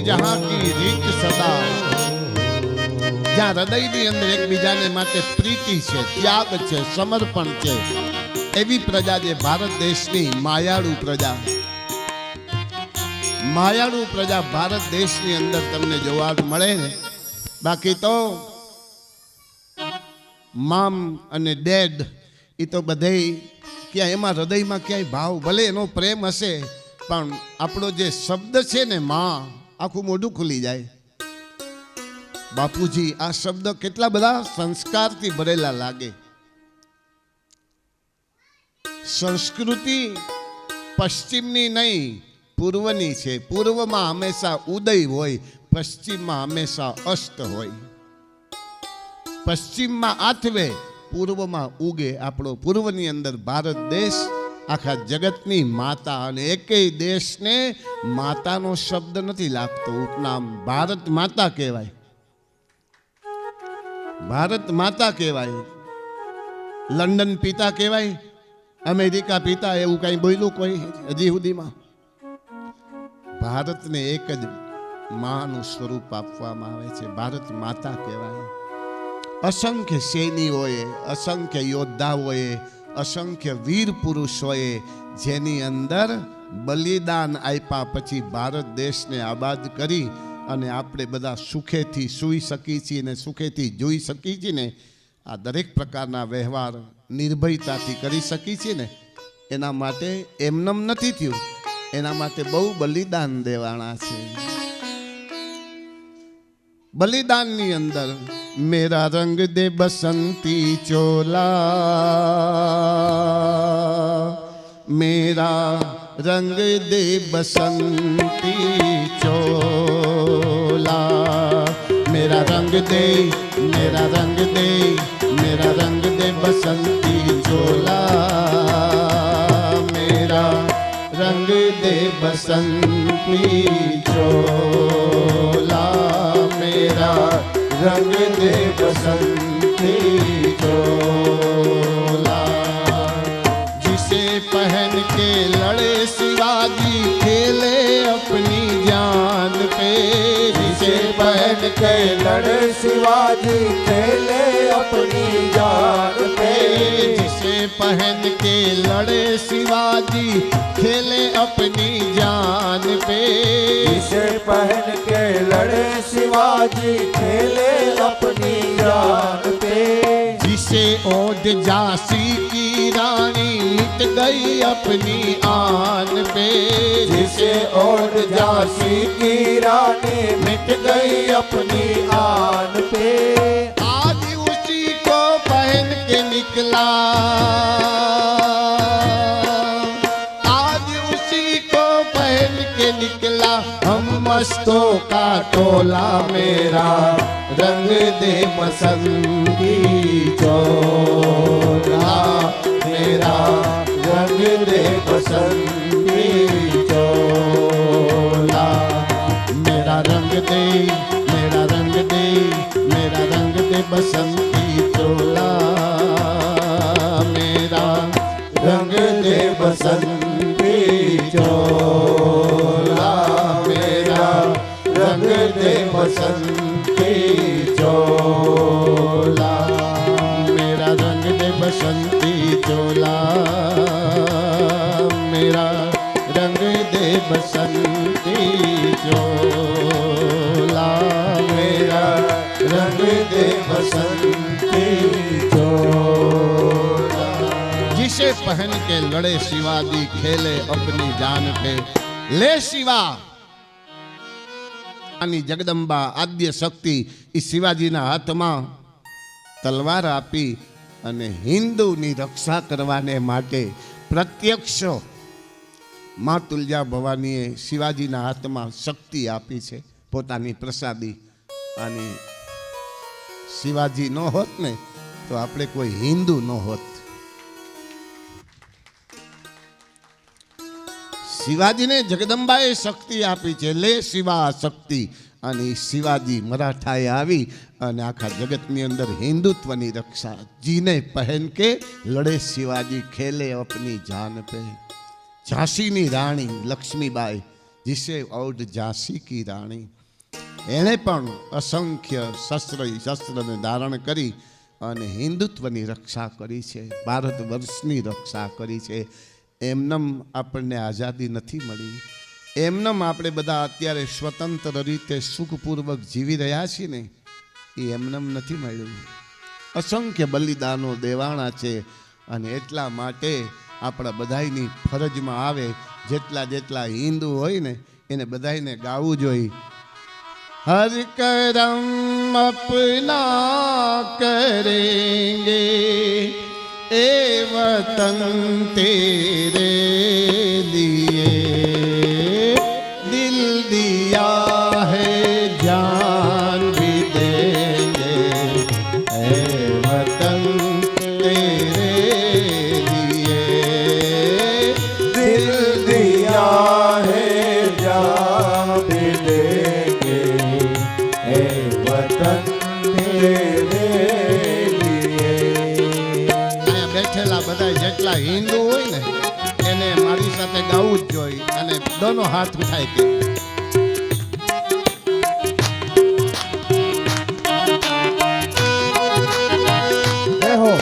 जहाँ की रीत सदा, જ્યાં હૃદયની અંદર એકબીજાને માટે પ્રીતિ છે, ત્યાગ છે, સમર્પણ છે, એવી પ્રજા જે ભારત દેશની માયાળુ પ્રજા. માયાળુ પ્રજા ભારત દેશની અંદર તમને જોવા મળે ને. બાકી તો મામ અને ડેડ એ તો બધે ક્યાં એમાં હૃદયમાં ક્યાંય ભાવ, ભલે એનો પ્રેમ હશે, પણ આપણો જે શબ્દ છે ને માં, આખું મોઢું ખુલી જાય. બાપુજી, આ શબ્દ કેટલા બધા સંસ્કારથી ભરેલા લાગે. સંસ્કૃતિ પશ્ચિમની નહીં, પૂર્વની છે. પૂર્વમાં હંમેશા ઉદય હોય, પશ્ચિમમાં હંમેશા અસ્ત હોય. પશ્ચિમમાં આથવે, પૂર્વમાં ઉગે. આપણો પૂર્વની અંદર ભારત દેશ આખા જગતની માતા, અને એકેય દેશને માતાનો શબ્દ નથી લાગતો. ઉપનામ ભારત માતા કહેવાય, ભારત માતા કહેવાય. લંડન પિતા કહેવાય, અમેરિકા પિતા એવું કઈ બોલ્યું કોઈ હજી સુધીમાં? ભારતને એક જ માનું સ્વરૂપ આપવામાં આવે છે, ભારત માતા કહેવાય. અસંખ્ય સૈનિકોએ, અસંખ્ય યોદ્ધાઓએ, અસંખ્ય વીર પુરુષોએ જેની અંદર બલિદાન આપ્યા પછી ભારત દેશને આબાદ કરી અને આપણે બધા સુખેથી સૂઈ શકીએ છીએ ને સુખેથી જોઈ શકીએ છીએ ને, આ દરેક પ્રકારના વ્યવહાર નિર્ભયતાથી કરી શકીએ છીએ ને, એના માટે એમનેમ નથી થયું, એના માટે બહુ બલિદાન દેવાના છે. બલિદાનની અંદર મેરા રંગ દે બસંતી ચોલા, મેરા રંગ દે બસંતી ચોલા, મેરા રંગ દે, મેરા રંગ દે, मेरा रंग दे बसंती चोला, मेरा रंग दे बसंती चोला, मेरा रंग दे बसंती चोला. जिसे पहन के लड़े शिवाजी खेले अपनी जान पे, जिसे पहन के लड़े शिवाजी खेले अपनी जान पे, जिसे पहन के लड़े शिवाजी खेले अपनी जान पे, जिसे पहन के लड़े शिवाजी खेले अपनी जान पे, जिसे ओढ़ झांसी की रानी मिट गई अपनी आन पे, जिसे ओढ़ झांसी की रानी मिट गई अपनी आन पे, आज उसी को पहन के निकला, आज उसी को पहन के निकला हम मस्तों का टोला. मेरा रंग दे बसंती चोला, मेरा रंग दे बसंती चोला, मेरा रंग दे, मेरा रंग दे, मेरा रंग दे बसंती चोला, मेरा रंग दे बसंती चोला, मेरा रंग दे बसंती चोला, मेरा रंग दे बसंती चोला, मेरा रंग दे बसंती चोला, मेरा रंग दे बसंती चोला. जिसे पहन के लड़े शिवाजी खेले अपनी जान पे, ले शिवा આની જગદંબા આદ્ય શક્તિ એ શિવાજીના હાથમાં તલવાર આપી અને હિન્દુની રક્ષા કરવાને માટે પ્રત્યક્ષ મા તુલજા ભવાનીએ શિવાજીના હાથમાં શક્તિ આપી છે પોતાની પ્રસાદી. અને શિવાજી ન હોત ને તો આપણે કોઈ હિન્દુ ન હોત. શિવાજીને જગદંબાએ શક્તિ આપી છે, લે શિવા શક્તિ. અને શિવાજી મરાઠાએ આવી અને આખા જગતની અંદર હિન્દુત્વની રક્ષા. જીને પહેન કે લડે શિવાજી ખેલે અપની જાન પે. ઝાંસીની રાણી લક્ષ્મીબાઈ, जिसे औड ઝાંસી કી રાણી, એણે પણ અસંખ્ય શસ્ત્રને ધારણ કરી અને હિન્દુત્વની રક્ષા કરી છે, ભારત વર્ષની રક્ષા કરી છે. એમનેમ આપણને આઝાદી નથી મળી, એમનેમ આપણે બધા અત્યારે સ્વતંત્ર રીતે સુખપૂર્વક જીવી રહ્યા છીએ ને, એ એમનેમ નથી મળ્યું. અસંખ્ય બલિદાનો દેવાના છે. અને એટલા માટે આપણા બધાની ફરજમાં આવે, જેટલા જેટલા હિન્દુ હોય ને એને બધાને ગાવું જોઈએ. हर करम अपना करेंगे ए वतन तेरे लिए, दिल दिया है जान भी देंगे ए वतन तेरे लिए, दिल दिया है जान भी देंगे ए वतन तेरे लिए. બેઠેલા બધા જેટલા પેલા હિન્દુ હોય ને એને મારી સાથે ગાવું જ જોઈએ અને દોનો હાથ ઉઠાય કે જય હો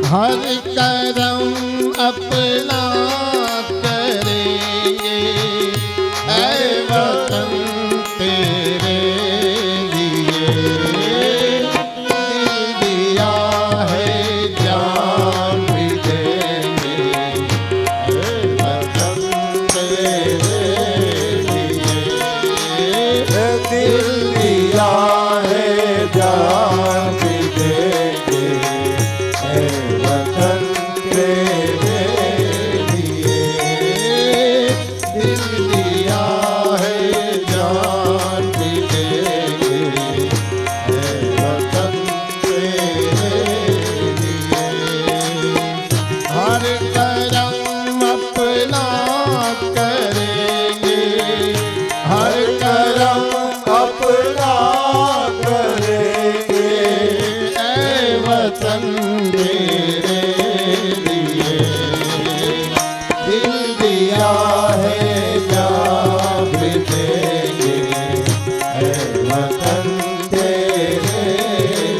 हर करम अपना करेंगे ऐ वतन तेरे लिए दिल दिया है जान भी देंगे ऐ वतन तेरे लिए दिल दिया है जान भी देंगे ऐ वतन तेरे लिए दिल दिया है जान भी देंगे ऐ वतन तेरे लिए हर करम अपना करेंगे हर करम अपना करेंगे ऐ वतन तेरे लिए दिल दिया है जान भी देंगे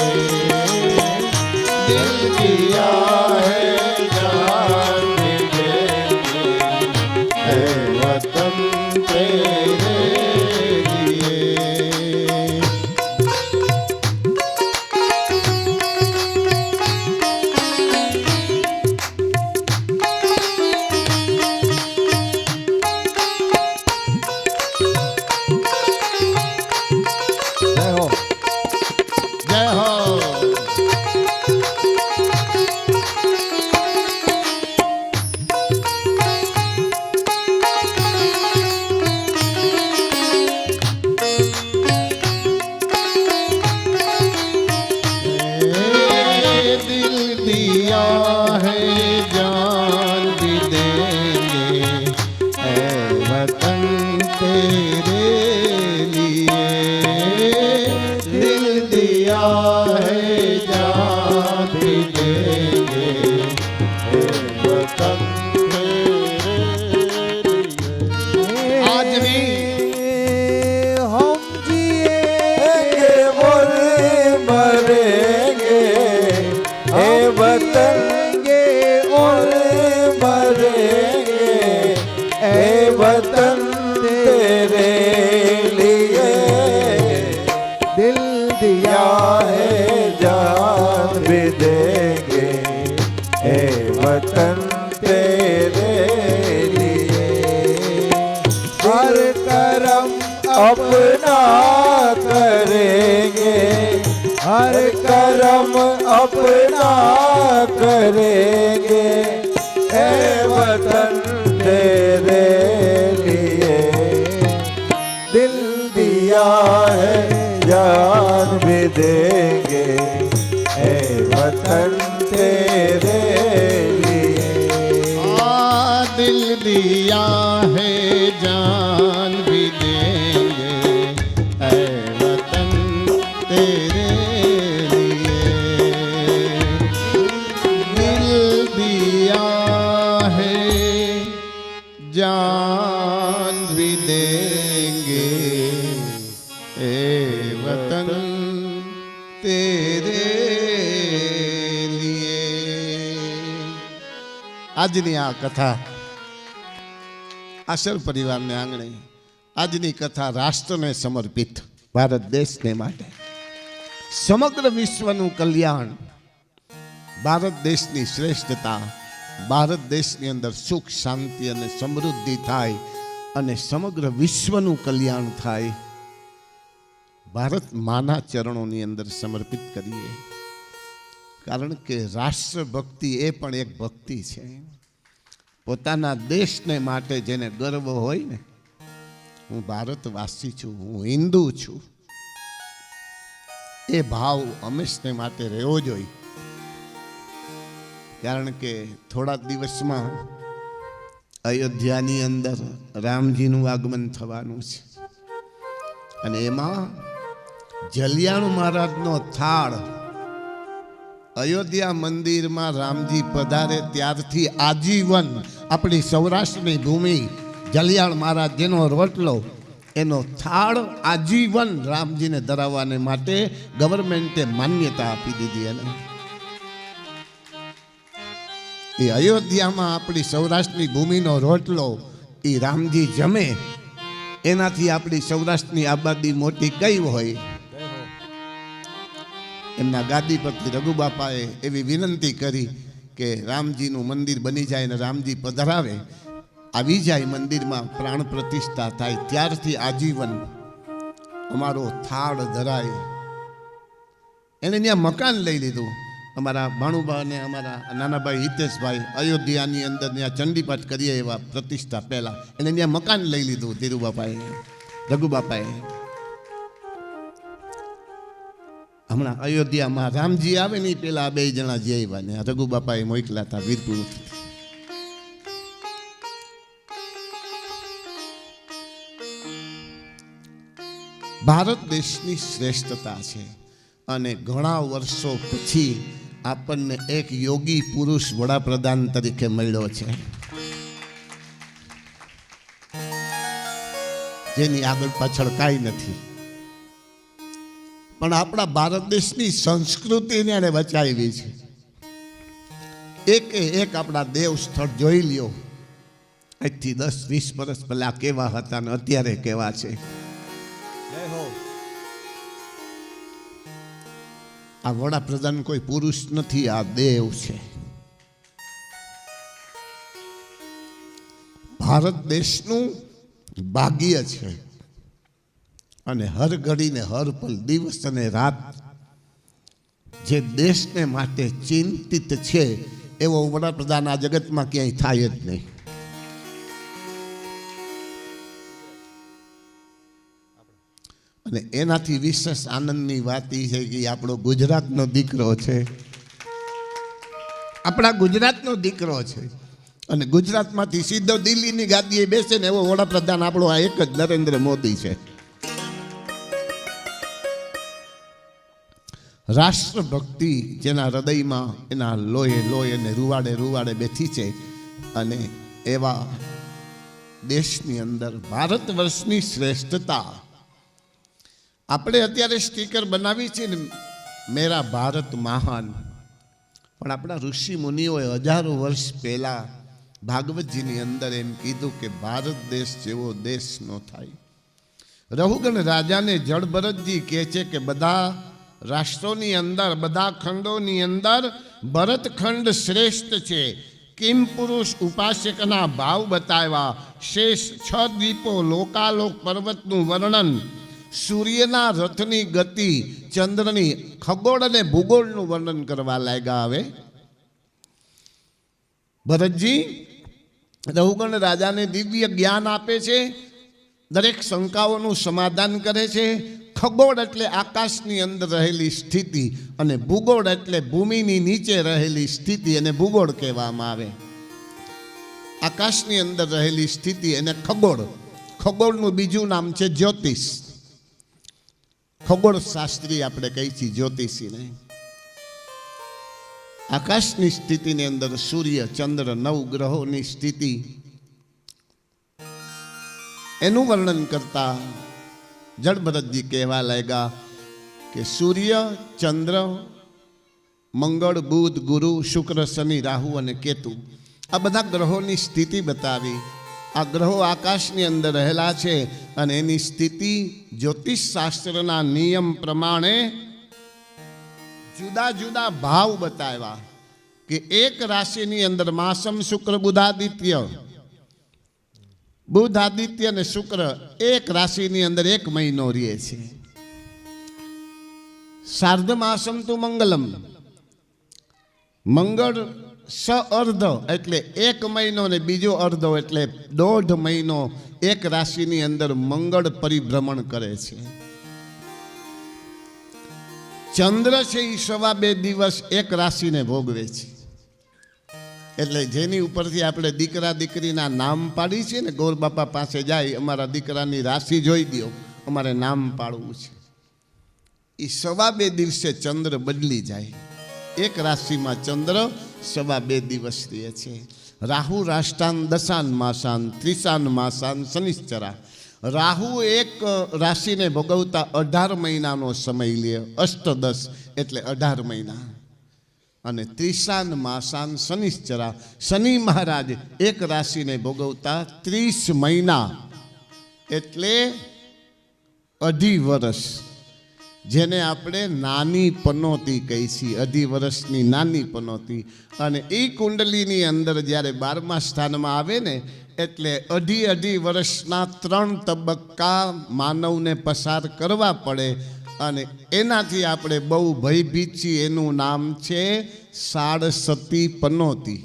ऐ वतन तेरे लिए दिल दिया है जान भी देंगे ऐ वतन तेरे लिए जय हो जय हो दिल दिया है जान भी देंगे ऐ वतन तेरे लिए दिल दिया है जान भी देंगे ऐ वतन तेरे लिए आज भी हम जिएंगे और मरेंगे हे वतन और मरेंगे हे वतन तेरे लिए दिल दिया है जान भी देंगे हे वतन तेरे लिए हर करम अपना करेंगे हर करम अपना करेंगे ऐ वतन तेरे लिए दिल दिया है जान भी देंगे ऐ वतन तेरे लिए दिल दिया है जान भी देंगे ऐ वतन तेरे लिए दिल दिया है जान भी देंगे ऐ वतन तेरे लिए આજની આ કથા આશર પરિવારને આંગણે આજની કથા રાષ્ટ્રને સમર્પિત ભારત દેશને માટે સમગ્ર વિશ્વનું કલ્યાણ ભારત દેશની શ્રેષ્ઠતા ભારત દેશની અંદર સુખ શાંતિ અને સમૃદ્ધિ થાય અને સમગ્ર વિશ્વનું કલ્યાણ થાય ભારત માના ચરણોની અંદર સમર્પિત કરીએ કારણ કે રાષ્ટ્રભક્તિ એ પણ એક ભક્તિ છે પોતાના દેશને માટે જેને ગર્વ હોય ને હું ભારતવાસી છું હું હિન્દુ છું એ ભાવ હંમેશને માટે રહેવો જોઈએ કારણ કે થોડા દિવસમાં અયોધ્યાની અંદર રામજીનું આગમન થવાનું છે અને એમાં જલિયાણુ મહારાજનો થાળ અયોધ્યા મંદિરમાં રામજી પધારે ત્યારથી આજીવન આપણી સૌરાષ્ટ્રની ભૂમિ જલિયાણ મહારાજ જેનો રોટલો એનો થાળ આજીવન રામજીને ધરાવવાને માટે ગવર્મેન્ટે માન્યતા આપી દીધી એને. એ અયોધ્યામાં આપણી સૌરાષ્ટ્રની ભૂમિનો રોટલો એ રામજી જમે એનાથી આપણી સૌરાષ્ટ્રની આબાદી મોટી કઈ હોય. એમના ગાદીપતિ રઘુબાપાએ એવી વિનંતી કરી કે રામજીનું મંદિર બની જાય અને રામજી પધરાવે આવી જાય મંદિરમાં પ્રાણ પ્રતિષ્ઠા થાય ત્યારથી આજીવન અમારો થાળ ધરાય. એને ત્યાં મકાન લઈ લીધું. અમારા ભાણુભા અને અમારા નાનાભાઈ હિતેશભાઈ અયોધ્યાની અંદર ત્યાં ચંડીપાઠ કરીએ એવા પ્રતિષ્ઠા પહેલાં એને ત્યાં મકાન લઈ લીધું ધીરુબાપાએ રઘુબાપાએ. હમણાં અયોધ્યામાં રામજી આવે ને પેલા બે જણા જે આવ્યા ને રઘુબાપાએ મોકલા હતા વીરપુર. ભારત દેશની શ્રેષ્ઠતા છે અને ઘણા વર્ષો પછી આપણને એક યોગી પુરુષ વડાપ્રધાન તરીકે મળ્યો છે જેની આગળ પાછળ કાંઈ નથી, પણ આપણા ભારત દેશની સંસ્કૃતિને એને બચાવી છે. એક આપણા દેવ સ્થળ જોઈ લ્યો, આજથી 10-20 વર્ષ પહેલા કેવા હતા ને અત્યારે કેવા છે. આ વડાપ્રધાન કોઈ પુરુષ નથી, આ દેવ છે. ભારત દેશનું ભાગ્ય છે અને હર ઘડીને હર પલ દિવસ અને રાત જે દેશને માટે ચિંતિત છે એવો વડાપ્રધાન આ જગતમાં ક્યાંય થાય જ નહીં. અને એનાથી વિશેષ આનંદની વાત એ છે કે આપણો ગુજરાતનો દીકરો છે, આપણા ગુજરાતનો દીકરો છે અને ગુજરાતમાંથી સીધો દિલ્હીની ગાદીએ બેસે ને એવો વડાપ્રધાન આપણો આ એક જ નરેન્દ્ર મોદી છે. રાષ્ટ્રભક્તિ જેના હૃદયમાં એના લોહે અને રૂવાડે બેઠી છે અને એવા દેશની અંદર ભારત વર્ષની શ્રેષ્ઠતા આપણે અત્યારે સ્ટીકર બનાવી છે ને મેરા ભારત મહાન, પણ આપણા ઋષિ મુનિઓએ હજારો વર્ષ પહેલા ભાગવતજીની અંદર એમ કીધું કે ભારત દેશ જેવો દેશ ન થાય. રહુગણ રાજાને જળભરતજી કહે છે કે બધા રાષ્ટ્રોની અંદર બધા ખંડોની અંદર ભરતખંડ શ્રેષ્ઠ છે. કિમ પુરુષ ઉપાસકના ભાવ બતાવ્યા, શેષ 6 દ્વીપો લોકાલોક પર્વતનું વર્ણન, સૂર્યના રથની ગતિ, ચંદ્રની ખગોળ અને ભૂગોળનું વર્ણન કરવા લાગ્યા. હવે ભરતજી રહુગણ રાજાને દિવ્ય જ્ઞાન આપે છે, દરેક શંકાઓનું સમાધાન કરે છે. ખગોળ એટલે આકાશની અંદર રહેલી સ્થિતિ અને ભૂગોળ એટલે ભૂમિની નીચે રહેલી સ્થિતિ અને ભૂગોળ કહેવામાં આવે. આકાશની અંદર રહેલી સ્થિતિ અને ખગોળ, ખગોળનું બીજું નામ છે જ્યોતિષ. ખગોળ શાસ્ત્રી આપણે કહી છીએ જ્યોતિષીને. આકાશની સ્થિતિની અંદર સૂર્ય ચંદ્ર 9 ગ્રહોની સ્થિતિ એનું વર્ણન કરતા જળભરતજી કહેવા લાગ્યા કે સૂર્ય ચંદ્ર મંગળ બુધ ગુરુ શુક્ર શનિ રાહુ અને કેતુ આ બધા ગ્રહોની સ્થિતિ બતાવી. આ ગ્રહો આકાશની અંદર રહેલા છે અને એની સ્થિતિ જ્યોતિષ શાસ્ત્રના નિયમ પ્રમાણે જુદા જુદા ભાવ બતાવ્યા કે એક રાશિની અંદર માસમ શુક્ર બુધાદિત્ય, બુધ આદિત્ય અને શુક્ર એક રાશિની અંદર 1 મહિનો રહે છે. સાર્ધ માસમ તું મંગલમ, મંગળ અર્ધ એટલે 1 મહિનો ને બીજો અર્ધો એટલે 1.5 મહિનો એક રાશિની અંદર મંગળ પરિભ્રમણ કરે છે. ચંદ્ર છે એ 2.25 દિવસ એક રાશિને ભોગવે છે એટલે જેની ઉપરથી આપણે દીકરા દીકરીના નામ પાડી છે ને, ગોર બાપા પાસે જાય, અમારા દીકરાની રાશિ જોઈ દો, અમારે નામ પાડવું છે. એ 2.5 દિવસે ચંદ્ર બદલી જાય. એક રાશિમાં ચંદ્ર 2.5 દિવસ રહે છે. રાહુ રાષ્ટાન દશાન માસાન ત્રિશાન માસાન શનિશ્ચરા. રાહુ એક રાશિને ભોગવતા 18 મહિનાનો સમય લે, અષ્ટદશ એટલે 18 મહિના. અને ત્રિશાન માસાન શનિશ્ચરા, શનિ મહારાજ એક રાશિને ભોગવતા 30 મહિના એટલે 2.5 વર્ષ, જેને આપણે નાની પનોતી કહી છીએ, 2.5 વર્ષની નાની પનોતી. અને એ કુંડલીની અંદર જ્યારે 12મા સ્થાનમાં આવે ને, એટલે 2.5 વર્ષના 3 તબક્કા માનવને પસાર કરવા પડે. અને એનાથી આપણે બહુ ભયભીત છીએ. એનું નામ છે સાડસતી પનોતી.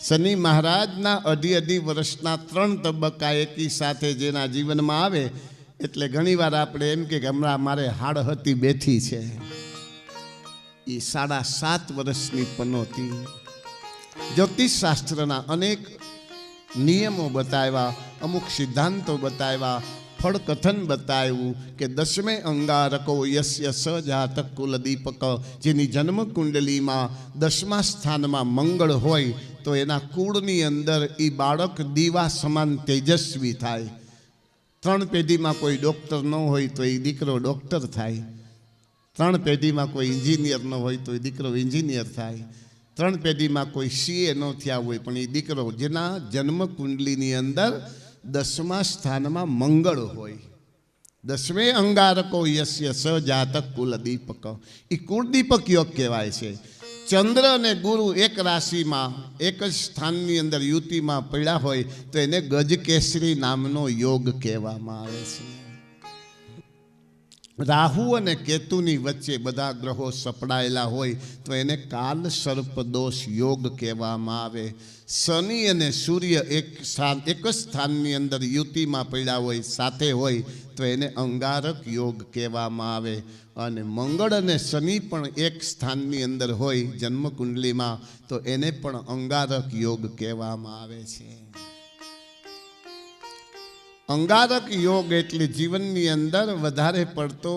શનિ મહારાજના 2.5 વર્ષના 3 તબક્કા એકી સાથે જેના જીવનમાં આવે, એટલે ઘણીવાર આપણે એમ કે હમણાં મારે હાડહતી બેઠી છે. એ 7.5 વર્ષની પનોતી. જ્યોતિષ શાસ્ત્રના અનેક નિયમો બતાવ્યા, અમુક સિદ્ધાંતો બતાવ્યા, ફળકથન બતાવ્યું કે 10મે અંગારકો યસ્ય સજાતક કુલદીપક, જેની જન્મ કુંડલીમાં 10મા સ્થાનમાં મંગળ હોય તો એના કુળની અંદર એ બાળક દીવા સમાન તેજસ્વી થાય. 3 પેઢીમાં કોઈ ડૉક્ટર ન હોય તો એ દીકરો ડૉક્ટર થાય. 3 પેઢીમાં કોઈ એન્જિનિયર ન હોય તો એ દીકરો એન્જિનિયર થાય. 3 પેઢીમાં કોઈ સીએ ન થયા હોય પણ એ દીકરો, જેના જન્મ કુંડલીની અંદર 10મા સ્થાનમાં મંગળ હોય. 10મે અંગારકો યસ્ય સજાતક કુલદીપક, એ કુળદીપક યોગ કહેવાય છે. ચંદ્ર અને ગુરુ એક રાશિમાં એક જ સ્થાનની અંદર યુતિમાં પડ્યા હોય તો એને ગજકેસરી નામનો યોગ કહેવામાં આવે છે. રાહુ અને કેતુની વચ્ચે બધા ગ્રહો સપડાયેલા હોય તો એને કાલ સર્પદોષ યોગ કહેવામાં આવે. શનિ અને સૂર્ય એક જ સ્થાનની અંદર યુતિમાં પડ્યા હોય, સાથે હોય તો એને અંગારક યોગ કહેવામાં આવે. અને મંગળ અને શનિ પણ એક સ્થાનની અંદર હોય જન્મકુંડલીમાં તો એને પણ અંગારક યોગ કહેવામાં આવે છે. અંગારક યોગ એટલે જીવનની અંદર વધારે પડતો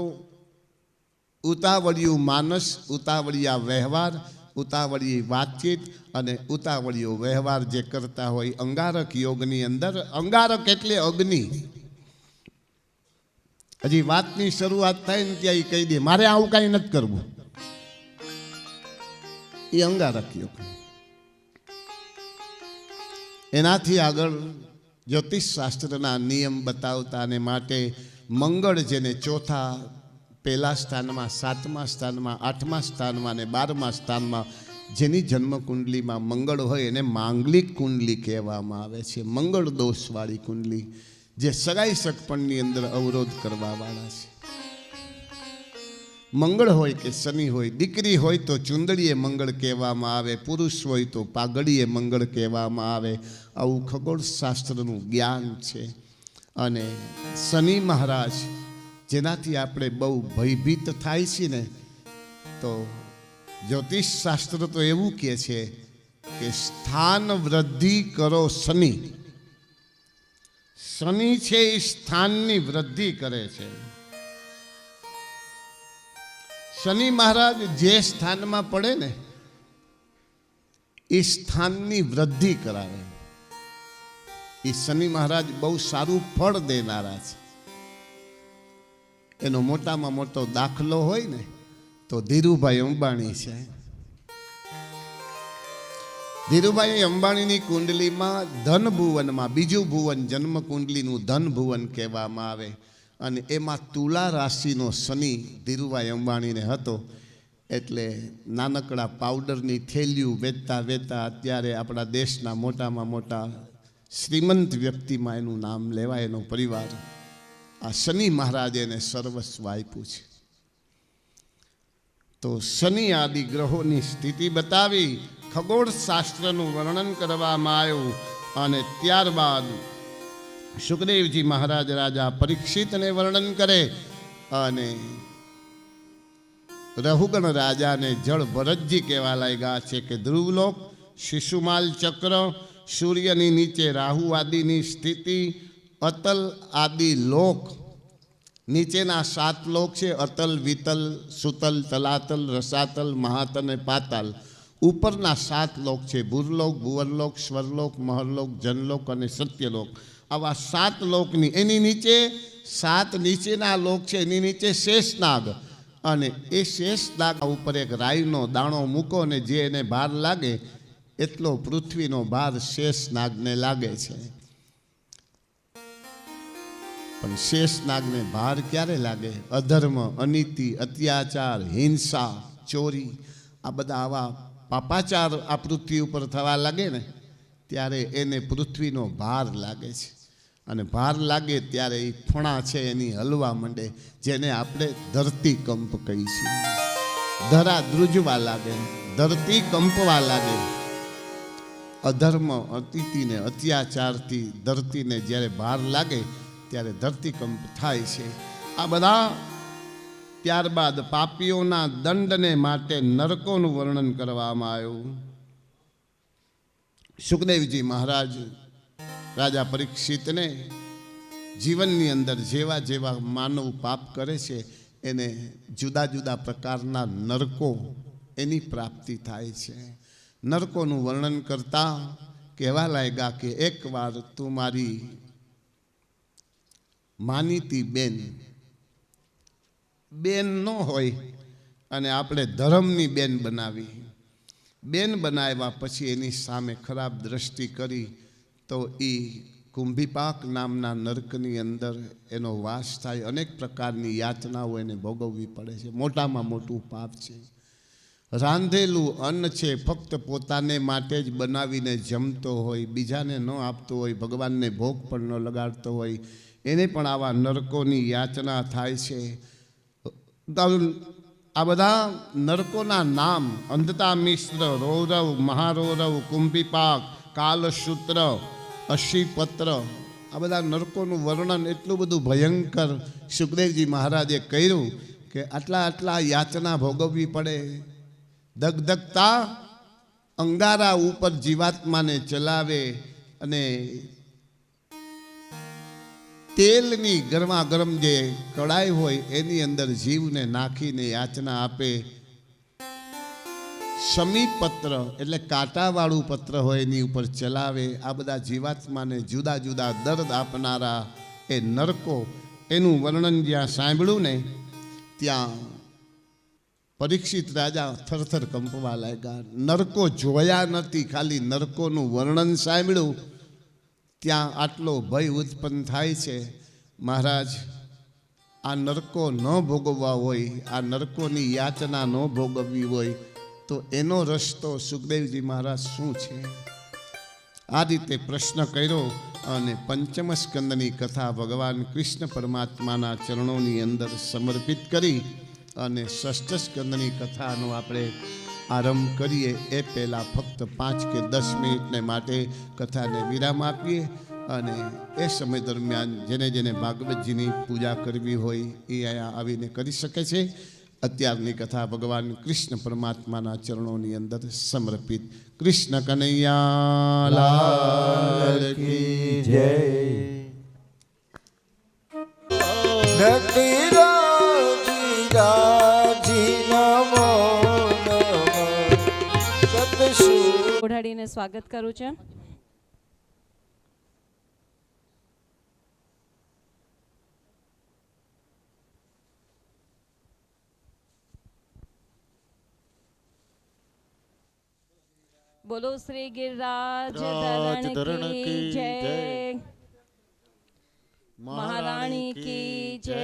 ઉતાવળિયું માનસ, ઉતાવળિયા વ્યવહાર, ઉતાવળી વાતચીત અને ઉતાવળિયો વ્યવહાર જે કરતા હોય અંગારક યોગની અંદર. અંગારક એટલે અગ્નિ. હજી વાતની શરૂઆત થાય ને ત્યાં એ કહી દે મારે આવું કાંઈ નથી કરવું, એ અંગારક યોગ. એનાથી આગળ જ્યોતિષ શાસ્ત્રના નિયમ બતાવતા અને માટે મંગળ જેને ચોથા, પહેલા સ્થાનમાં, 7મા સ્થાનમાં, 8મા સ્થાનમાં અને 12મા સ્થાનમાં જેની જન્મ કુંડલીમાં મંગળ હોય એને માંગલિક કુંડલી કહેવામાં આવે છે. મંગળ દોષવાળી કુંડલી, જે સગાઈ સગપણની અંદર અવરોધ કરવાવાળા છે. મંગળ હોય કે શનિ હોય, દીકરી હોય તો ચુંદડીએ મંગળ કહેવામાં આવે, પુરુષ હોય તો પાઘડીએ મંગળ કહેવામાં આવે. આવું ખગોળશાસ્ત્રનું જ્ઞાન છે. અને શનિ મહારાજ જેનાથી આપણે બહુ ભયભીત થાય છે ને, તો જ્યોતિષ શાસ્ત્ર તો એવું કહે છે કે સ્થાન વૃદ્ધિ કરો શનિ. શનિ છે એ સ્થાનની વૃદ્ધિ કરે છે. શનિ મહારાજ જે સ્થાનમાં પડે ને એ સ્થાનની વૃદ્ધિ કરાવે. એ શનિ મહારાજ બહુ સારું ફળ દેનારા છે. એનો મોટામાં મોટો દાખલો હોય ને તો ધીરુભાઈ અંબાણી છે. ધીરુભાઈ અંબાણીની કુંડલીમાં ધન ભુવનમાં બીજું ભુવન, જન્મ કુંડલીનું ધન ભુવન કહેવામાં આવે. અને એમાં તુલા રાશિનો શનિ ધીરુભાઈ અંબાણીને હતો. એટલે નાનકડા પાવડરની થેલીઓ વેચતા વેચતા અત્યારે આપણા દેશના મોટામાં મોટા શ્રીમંત વ્યક્તિમાં એનું નામ લેવાય. એનો પરિવાર, આ શનિ મહારાજે એને સર્વસ્વ આપ્યું છે. તો શનિ આદિ ગ્રહોની સ્થિતિ બતાવી ખગોળશાસ્ત્રનું વર્ણન કરવામાં આવ્યું. અને ત્યારબાદ સુખદેવજી મહારાજ રાજા પરીક્ષિતને વર્ણન કરે અને રહુગણ રાજાને જળ ભરતજી કહેવા લાગ્યા છે કે ધ્રુવલોક શિશુમાલ ચક્ર, સૂર્યની નીચે રાહુ આદિની સ્થિતિ, અતલ આદિ લોક. નીચેના 7 લોક છે અતલ, વિતલ, સુતલ, તલાતલ, રસાતલ, મહાતલ અને પાતાલ. ઉપરના 7 લોક છે ભૂરલોક, ભુવરલોક, સ્વરલોક, મહરલોક, જનલોક અને સત્યલોક. આવા 7 લોકની એની નીચે 7 નીચેના લોક છે, એની નીચે શેષનાગ. અને એ શેષનાગ ઉપર એક રાઈનો દાણો મૂકો અને જે એને ભાર લાગે એટલો પૃથ્વીનો ભાર શેષનાગને લાગે છે. પણ શેષનાગને ભાર ક્યારે લાગે? અધર્મ, અનીતિ, અત્યાચાર, હિંસા, ચોરી, આ બધા આવા પાપાચાર આ પૃથ્વી ઉપર થવા લાગે ને ત્યારે એને પૃથ્વીનો ભાર લાગે છે. અને ભાર લાગે ત્યારે એ ફણા છે એની હલવા માંડે, જેને આપણે ધરતીકંપ કહી છીએ. ધરા ધ્રુજવા લાગે, ધરતી કંપવા લાગે. અધર્મ, અતિથિને અત્યાચારથી ધરતીને જ્યારે ભાર લાગે ત્યારે ધરતીકંપ થાય છે. આ બધા ત્યારબાદ પાપીઓના દંડને માટે નરકોનું વર્ણન કરવામાં આવ્યું. સુખદેવજી મહારાજ રાજા પરીક્ષિતને જીવનની અંદર જેવા જેવા માનવ પાપ કરે છે એને જુદા જુદા પ્રકારના નરકો એની પ્રાપ્તિ થાય છે. નરકોનું વર્ણન કરતા કહેવા લાગ્યા કે એકવાર તું મારી માનીતી બેન ન હોય અને આપણે ધર્મની બેન બનાવી, બેન બનાવ્યા પછી એની સામે ખરાબ દ્રષ્ટિ કરી તો એ કુંભીપાક નામના નરકની અંદર એનો વાસ થાય. અનેક પ્રકારની યાતનાઓ એને ભોગવવી પડે છે. મોટામાં મોટું પાપ છે. રાંધેલું અન્ન છે ફક્ત પોતાને માટે જ બનાવીને જમતો હોય, બીજાને ન આપતો હોય, ભગવાનને ભોગ પણ ન લગાડતો હોય, એને પણ આવા નરકોની યાચના થાય છે. આ બધા નરકોના નામ અંધતા મિશ્ર, રૌરવ, મહારૌરવ, કુંભીપાક, કાલસૂત્ર, અશીપત્ર, આ બધા નરકોનું વર્ણન એટલું બધું ભયંકર સુખદેવજી મહારાજે કર્યું કે આટલા યાચના ભોગવવી પડે. ધગધગતા અંગારા ઉપર જીવાત્માને ચલાવે અને તેલની ગરમા ગરમ જે કડાઈ હોય એની અંદર જીવને નાખીને યાચના આપે. સમીપત્ર એટલે કાંટાવાળું પત્ર હોય એની ઉપર ચલાવે. આ બધા જીવાત્માને જુદા જુદા દર્દ આપનારા એ નરકો, એનું વર્ણન જ્યાં સાંભળ્યું ને ત્યાં પરીક્ષિત રાજા થરથર કંપવા લાગ્યા. નરકો જોયા નથી, ખાલી નરકોનું વર્ણન સાંભળ્યું ત્યાં આટલો ભય ઉત્પન્ન થાય છે. મહારાજ, આ નરકો ન ભોગવવા હોય, આ નરકોની યાચના ન ભોગવવી હોય તો એનો રસ્તો સુખદેવજી મહારાજ શું છે? આ રીતે પ્રશ્ન કર્યો અને પંચમ સ્કંદની કથા ભગવાન કૃષ્ણ પરમાત્માના ચરણોની અંદર સમર્પિત કરી અને ષષ્ઠ સ્કંદની કથાનો આપણે આરંભ કરીએ એ પહેલાં ફક્ત 5 કે 10 મિનિટને માટે કથાને વિરામ આપીએ. અને એ સમય દરમિયાન જેને જેને ભાગવતજીની પૂજા કરવી હોય એ અહીંયા આવીને કરી શકે છે. અત્યારની કથા ભગવાન કૃષ્ણ પરમાત્માના ચરણોની અંદર સમર્પિત. કૃષ્ણ કનૈયા લાલ કી જય. ઓઢાડીને સ્વાગત કરું છું. બોલો શ્રી ગિરિરાજ ધરણ કી જય, મહારાણી કી જય,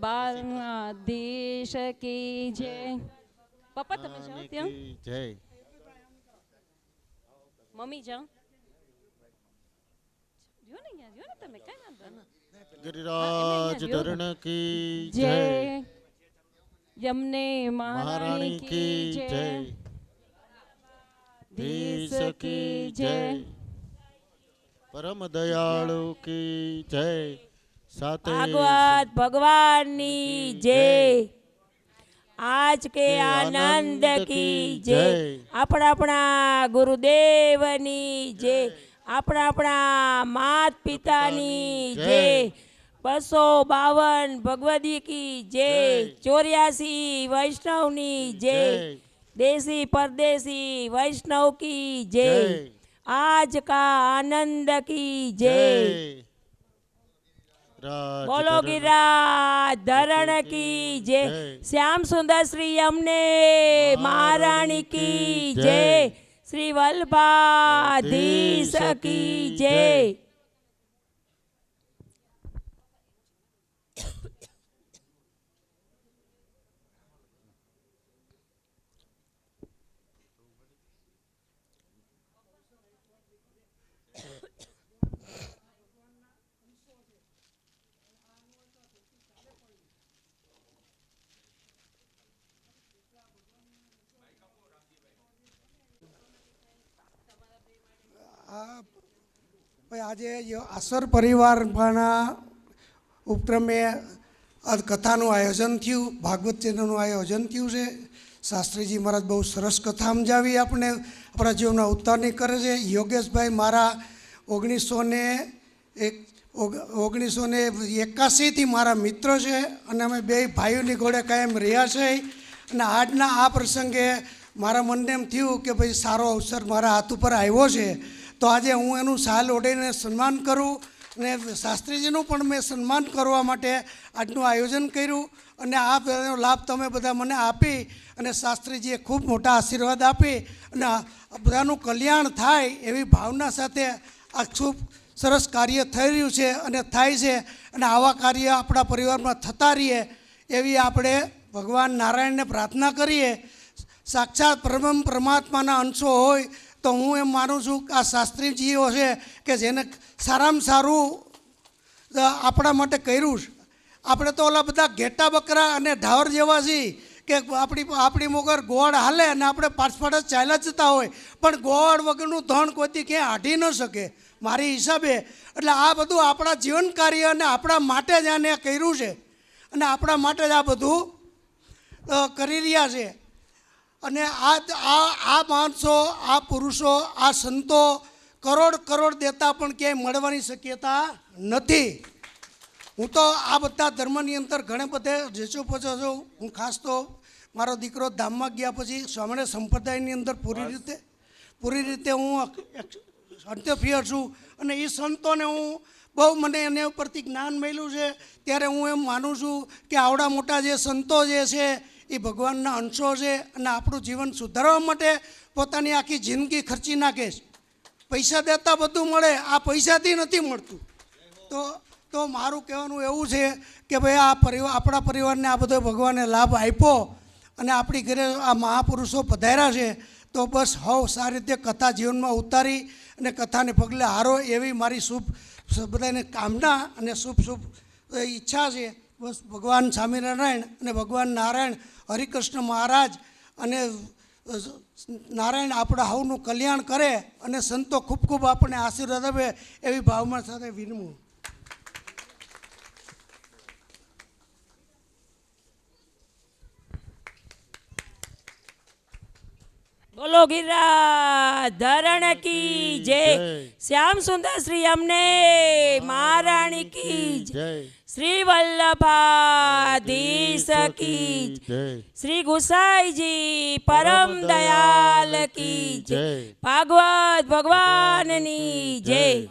બાલનાધીશ કી જય. પપ્પા તમે જાઓ ત્યાં, જય. મમ્મી જાઓ. જો ને તમે કઈ વાંધો નહીં. ગિરિરાજ ધરણ કી જય, જય, યમને મહારાણી કી જય, ધીશ કી જય, પરમ દયાળુ કી જય. સાથે ભાગવત ભગવાનની જય. आज के आनंद की जय। अपना अपना गुरुदेवनी जय। अपना अपना मात पितानी जय। 252 भगवती की जय। 84 वैष्णवनी जय। देसी परदेसी वैष्णव की जय। आज का आनंद की जय। बोलो गिरिराधरण की जय। श्याम सुंदर श्री यमुने महारानी की जय। श्री वल्लभाधीश की जय। આજે આસર પરિવારના ઉપક્રમે આ કથાનું આયોજન થયું, ભાગવત ચેનલનું આયોજન થયું છે. શાસ્ત્રીજી મહારાજ બહુ સરસ કથા સમજાવી, આપણે આપણા જીવનના ઉત્તારની કરે છે. યોગેશભાઈ મારા 1981થી મારા મિત્ર છે અને અમે બે ભાઈઓની ઘોડે કાયમ રહ્યા છે. અને આજના આ પ્રસંગે મારા મનને એમ થયું કે ભાઈ સારો અવસર મારા હાથ ઉપર આવ્યો છે, તો આજે હું એનું શાલ ઓઢીને સન્માન કરું અને શાસ્ત્રીજીનું પણ મેં સન્માન કરવા માટે આજનું આયોજન કર્યું. અને આ લાભ તમે બધા મને આપી અને શાસ્ત્રીજીએ ખૂબ મોટા આશીર્વાદ આપી અને બધાનું કલ્યાણ થાય એવી ભાવના સાથે આ ખૂબ સરસ કાર્ય થઈ રહ્યું છે અને થાય છે. અને આવા કાર્ય આપણા પરિવારમાં થતા રહીએ એવી આપણે ભગવાન નારાયણને પ્રાર્થના કરીએ. સાક્ષાત પરમાત્માના અંશો હોય તો હું એમ માનું છું કે આ શાસ્ત્રીજીઓ છે કે જેને સારામાં સારું આપણા માટે કર્યું છે. આપણે તો ઓલા બધા ઘેટા બકરા અને ઢાવર જેવા છીએ કે આપણી મોગર ગોળ હાલે અને આપણે પાછળ જ ચાલ્યા જતા હોય, પણ ગોળ વગરનું ધન કોઈથી ક્યાંય હાટી ન શકે મારી હિસાબે. એટલે આ બધું આપણા જીવન કાર્ય અને આપણા માટે જ આને કર્યું છે અને આપણા માટે જ આ બધું કરી રહ્યા છે. અને આ માણસો, આ પુરુષો, આ સંતો કરોડ દેતા પણ ક્યાંય મળવાની શક્યતા નથી. હું તો આ બધા ધર્મની અંદર ઘણે બધે જેચો પચો છું. હું ખાસ તો મારો દીકરો ધામમાં ગયા પછી સ્વામિનારાયણ સંપ્રદાયની અંદર પૂરી રીતે હું અંત્યફિયર છું અને એ સંતોને હું બહુ મને એને ઉપરથી જ્ઞાન મળ્યું છે. ત્યારે હું એમ માનું છું કે આવડા મોટા જે સંતો જે છે એ ભગવાનના અંશો છે અને આપણું જીવન સુધારવા માટે પોતાની આખી જિંદગી ખર્ચી નાખે છે. પૈસા દેતા બધું મળે, આ પૈસાથી નથી મળતું. તો મારું કહેવાનું એવું છે કે ભાઈ આપણા પરિવારને આ બધો ભગવાને લાભ આપ્યો અને આપણી ઘરે આ મહાપુરુષો પધાર્યા છે, તો બસ સારી રીતે કથા જીવનમાં ઉતારી અને કથાને પગલે હારો એવી મારી શુભ બધાને કામના અને શુભ ઈચ્છા છે. બસ ભગવાન સ્વામિનારાયણ અને ભગવાન નારાયણ હરિકૃષ્ણ મહારાજ અને નારાયણ આપણા હવનું કલ્યાણ કરે અને સંતો ખૂબ આપણને આશીર્વાદ આપે એવી ભાવમાં સાથે વિનમું. बोलो गिरिराधरण की जय। श्याम सुंदर श्री यमुने महारानी की जय। श्री वल्लभाधीश की जय। श्री गुसाई जी परम दयाल की जय। भागवत भगवान नी जय।